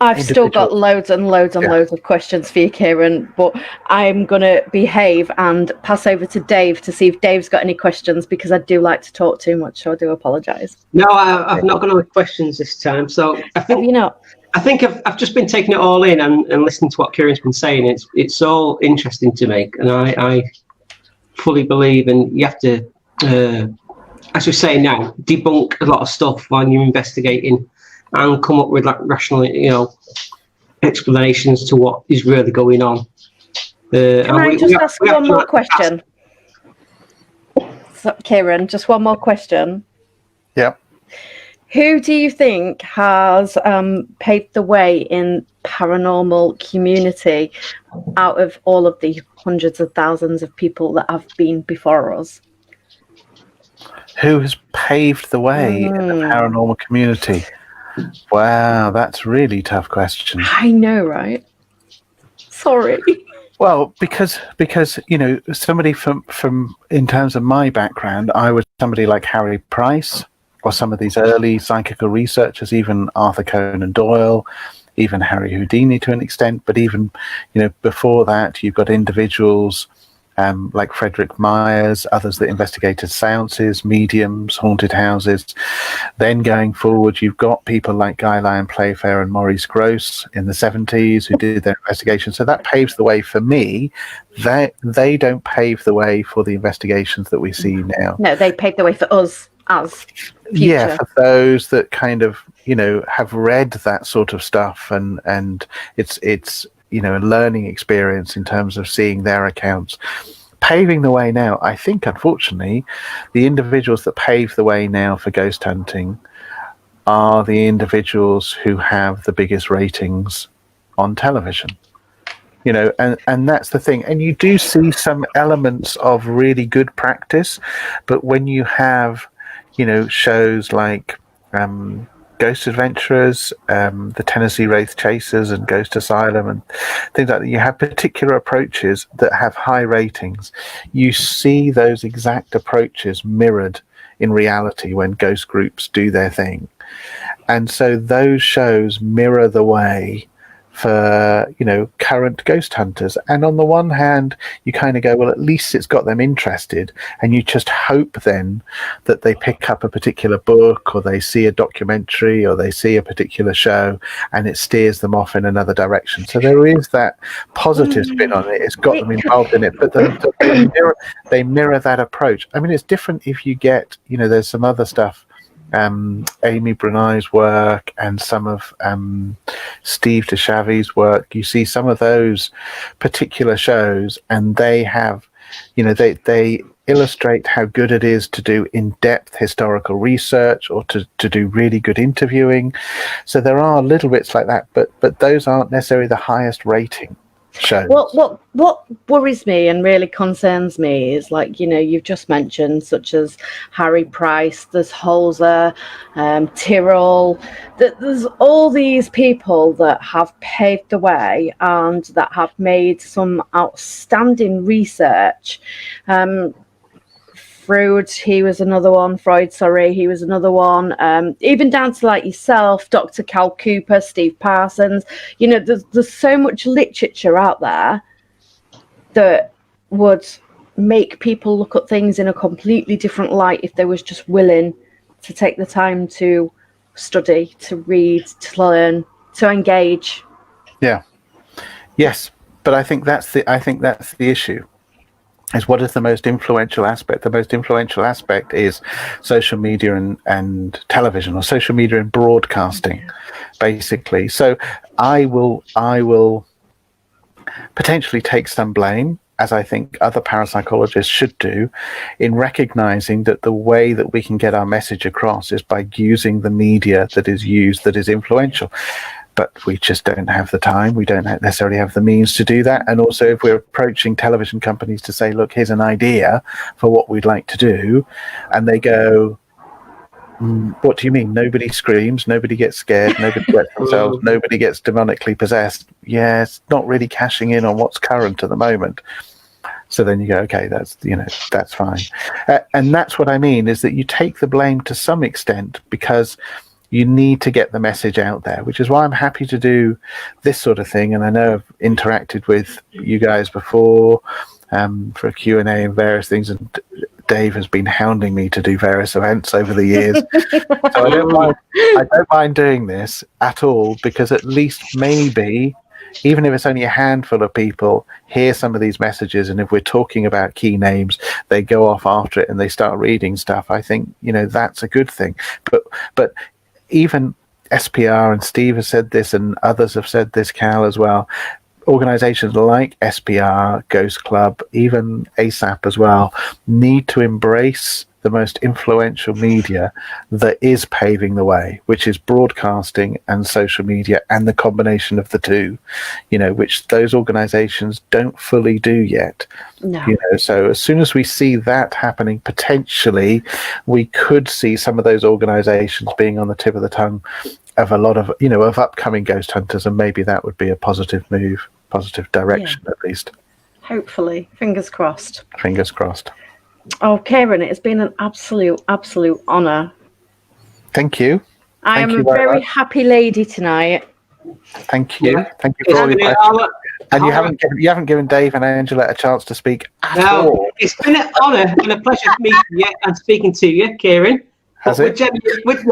[SPEAKER 1] I've still got loads and loads and loads of questions for you, Ciaran, but I'm going to behave and pass over to Dave to see if Dave's got any questions, because I do like to talk too much, so I do apologise.
[SPEAKER 2] No, I've not got any questions this time. So I think,
[SPEAKER 1] have you not?
[SPEAKER 2] I think I've just been taking it all in and listening to what Ciaran's been saying. It's all interesting to me, and I fully believe, and you have to, as you're saying now, debunk a lot of stuff while you're investigating, and come up with like rational, explanations to what is really going on.
[SPEAKER 1] Can I just ask one more question? Ciaran, just one more question. Who do you think has paved the way in paranormal community out of all of the hundreds of thousands of people that have been before us?
[SPEAKER 3] Who has paved the way in the paranormal community? Wow, that's a really tough question.
[SPEAKER 1] I know, right? Sorry.
[SPEAKER 3] Well, because somebody from in terms of my background, I was somebody like Harry Price, or some of these early psychical researchers, even Arthur Conan Doyle, even Harry Houdini to an extent. But even before that, you've got individuals like Frederick Myers, others that investigated seances, mediums, haunted houses. Then going forward, you've got people like Guy Lyon Playfair and Maurice Grosse in the 70s who did their investigation. So that paves the way for me. They don't pave the way for the investigations that we see now.
[SPEAKER 1] No, they paved the way for us as future.
[SPEAKER 3] Yeah, for those that kind of have read that sort of stuff, and it's a learning experience in terms of seeing their accounts. Paving the way now, I think, unfortunately, the individuals that pave the way now for ghost hunting are the individuals who have the biggest ratings on television. And that's the thing. And you do see some elements of really good practice, but when you have shows like Ghost Adventurers, the Tennessee Wraith Chasers, and Ghost Asylum, and things like that, you have particular approaches that have high ratings. You see those exact approaches mirrored in reality when ghost groups do their thing. And so those shows mirror the way for current ghost hunters. And on the one hand, you kind of go, well, at least it's got them interested, and you just hope then that they pick up a particular book, or they see a documentary, or they see a particular show, and it steers them off in another direction. So there is that positive spin on it. It's got them involved in it, but they mirror that approach. I mean, it's different if you get there's some other stuff, Amy Brunei's work and some of Steve DeChavy's work. You see some of those particular shows, and they have, they illustrate how good it is to do in-depth historical research, or to do really good interviewing. So there are little bits like that, but those aren't necessarily the highest rating shows.
[SPEAKER 1] What worries me and really concerns me is, like, you've just mentioned, such as Harry Price, there's Holzer, Tyrrell, that there's all these people that have paved the way and that have made some outstanding research. Freud, he was another one. He was another one. Even down to like yourself, Dr. Cal Cooper, Steve Parsons. There's so much literature out there that would make people look at things in a completely different light if they was just willing to take the time to study, to read, to learn, to engage. Yeah.
[SPEAKER 3] Yes, but I think that's the issue. Is what is the most influential aspect? The most influential aspect is social media and television, or social media and broadcasting, basically. So I will potentially take some blame, as I think other parapsychologists should do, in recognizing that the way that we can get our message across is by using the media that is used, that is influential. But we just don't have the time. We don't necessarily have the means to do that. And also, if we're approaching television companies to say, look, here's an idea for what we'd like to do, and they go, what do you mean? Nobody screams, nobody gets scared, nobody gets themselves, nobody gets demonically possessed. Yeah, it's not really cashing in on what's current at the moment. So then you go, okay, that's fine. And that's what I mean, is that you take the blame to some extent, because you need to get the message out there, which is why I'm happy to do this sort of thing. And I know I've interacted with you guys before for a Q&A and various things, and Dave has been hounding me to do various events over the years. So I don't mind doing this at all, because at least maybe, even if it's only a handful of people, hear some of these messages, and if we're talking about key names, they go off after it and they start reading stuff. I think that's a good thing. But even SPR, and Steve has said this, and others have said this, Cal, as well. Organizations like SPR, Ghost Club, even ASAP as well, need to embrace the most influential media that is paving the way, which is broadcasting and social media, and the combination of the two, which those organizations don't fully do yet.
[SPEAKER 1] No.
[SPEAKER 3] So as soon as we see that happening, potentially we could see some of those organizations being on the tip of the tongue of a lot of of upcoming ghost hunters, and maybe that would be a positive move, positive direction at least.
[SPEAKER 1] Hopefully, fingers crossed.
[SPEAKER 3] Fingers crossed.
[SPEAKER 1] Oh, Ciaran, it's been an absolute honour.
[SPEAKER 3] Thank you.
[SPEAKER 1] I am a very happy lady tonight.
[SPEAKER 3] Thank you.
[SPEAKER 2] Yeah.
[SPEAKER 3] Thank you for all your questions. And you haven't given Dave and Angela a chance to speak at all.
[SPEAKER 2] It's been an honour and a pleasure meeting you and speaking to you, Ciaran.
[SPEAKER 3] Has it?
[SPEAKER 2] With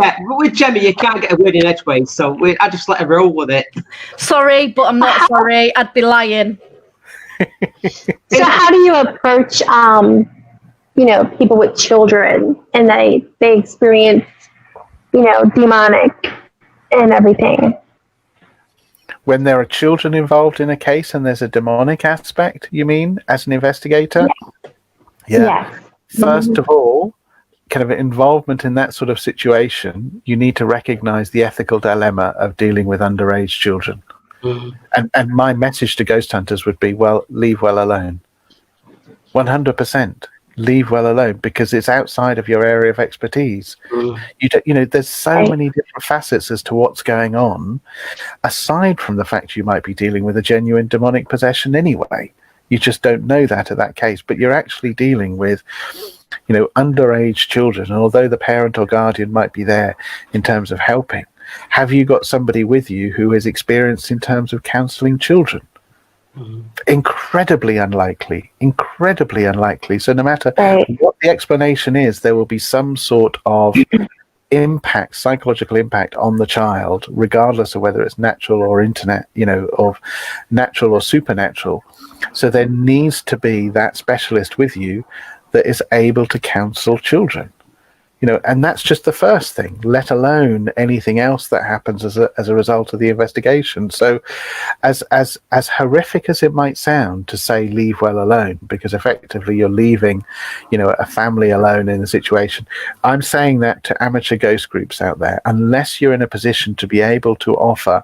[SPEAKER 2] Gemma, you can't get a word in edgeways, so I just let her roll with it.
[SPEAKER 1] Sorry, but I'm not sorry. I'd be lying.
[SPEAKER 4] So how do you approach, people with children and they experience, demonic and everything?
[SPEAKER 3] When there are children involved in a case and there's a demonic aspect, you mean, as an investigator? Yeah. First of all, kind of involvement in that sort of situation, you need to recognize the ethical dilemma of dealing with underage children. And my message to ghost hunters would be, well, leave well alone. 100%. Leave well alone, because it's outside of your area of expertise. There's so many different facets as to what's going on, aside from the fact you might be dealing with a genuine demonic possession anyway. You just don't know that at that case, but you're actually dealing with underage children, and although the parent or guardian might be there in terms of helping, have you got somebody with you who is experienced in terms of counselling children? Incredibly unlikely. So no matter what the explanation is, there will be some sort of impact, psychological impact on the child, regardless of whether it's natural or of natural or supernatural. So there needs to be that specialist with you that is able to counsel children. And that's just the first thing, let alone anything else that happens as a result of the investigation. So as horrific as it might sound to say leave well alone, because effectively you're leaving, a family alone in a situation, I'm saying that to amateur ghost groups out there, unless you're in a position to be able to offer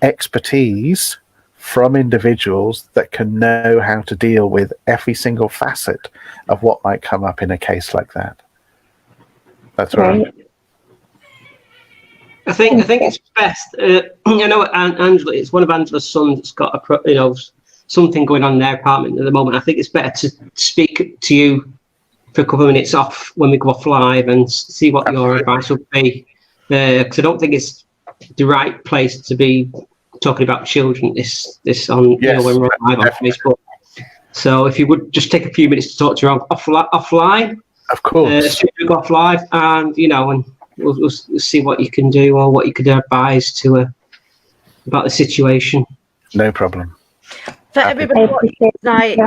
[SPEAKER 3] expertise from individuals that can know how to deal with every single facet of what might come up in a case like that. That's right.
[SPEAKER 2] I think it's best. Angela, it's one of Angela's sons that's got something going on in their apartment at the moment. I think it's better to speak to you for a couple of minutes off when we go off live and see what your advice would be. Because I don't think it's the right place to be talking about children. This on when we're live on Facebook. So if you would just take a few minutes to talk to her offline.
[SPEAKER 3] Of course.
[SPEAKER 2] We go off live, and and we'll see what you can do or what you could advise to her about the situation.
[SPEAKER 3] No problem.
[SPEAKER 1] For everybody watching tonight,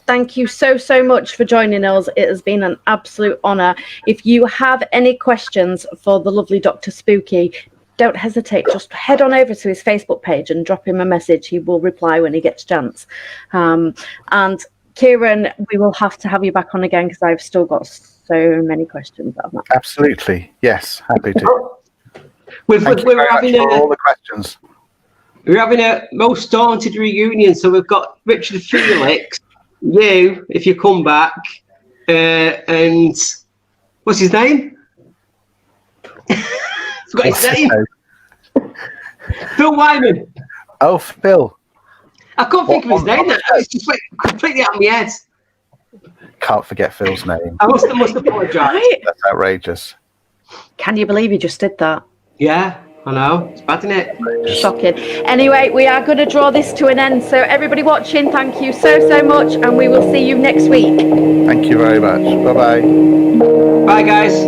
[SPEAKER 1] thank you so much for joining us. It has been an absolute honour. If you have any questions for the lovely Dr. Spooky, don't hesitate. Just head on over to his Facebook page and drop him a message. He will reply when he gets a chance. And Ciaran, we will have to have you back on again, because I've still got so many questions.
[SPEAKER 3] Absolutely. Yes, happy to.
[SPEAKER 2] We're having
[SPEAKER 3] all the questions.
[SPEAKER 2] We're having a most haunted reunion. So we've got Richard Felix, you, if you come back, and what's his name? Forgot his name. Phil Wyman.
[SPEAKER 3] Oh, Phil.
[SPEAKER 2] I can't think of his name. It's just completely out of my head.
[SPEAKER 3] Can't forget Phil's name.
[SPEAKER 2] I must apologise.
[SPEAKER 1] Right?
[SPEAKER 3] That's outrageous.
[SPEAKER 1] Can you believe he just did that?
[SPEAKER 2] Yeah, I know. It's bad, isn't it?
[SPEAKER 1] Shocking. Anyway, we are going to draw this to an end. So everybody watching, thank you so much, and we will see you next week.
[SPEAKER 3] Thank you very much. Bye-bye.
[SPEAKER 2] Bye, guys.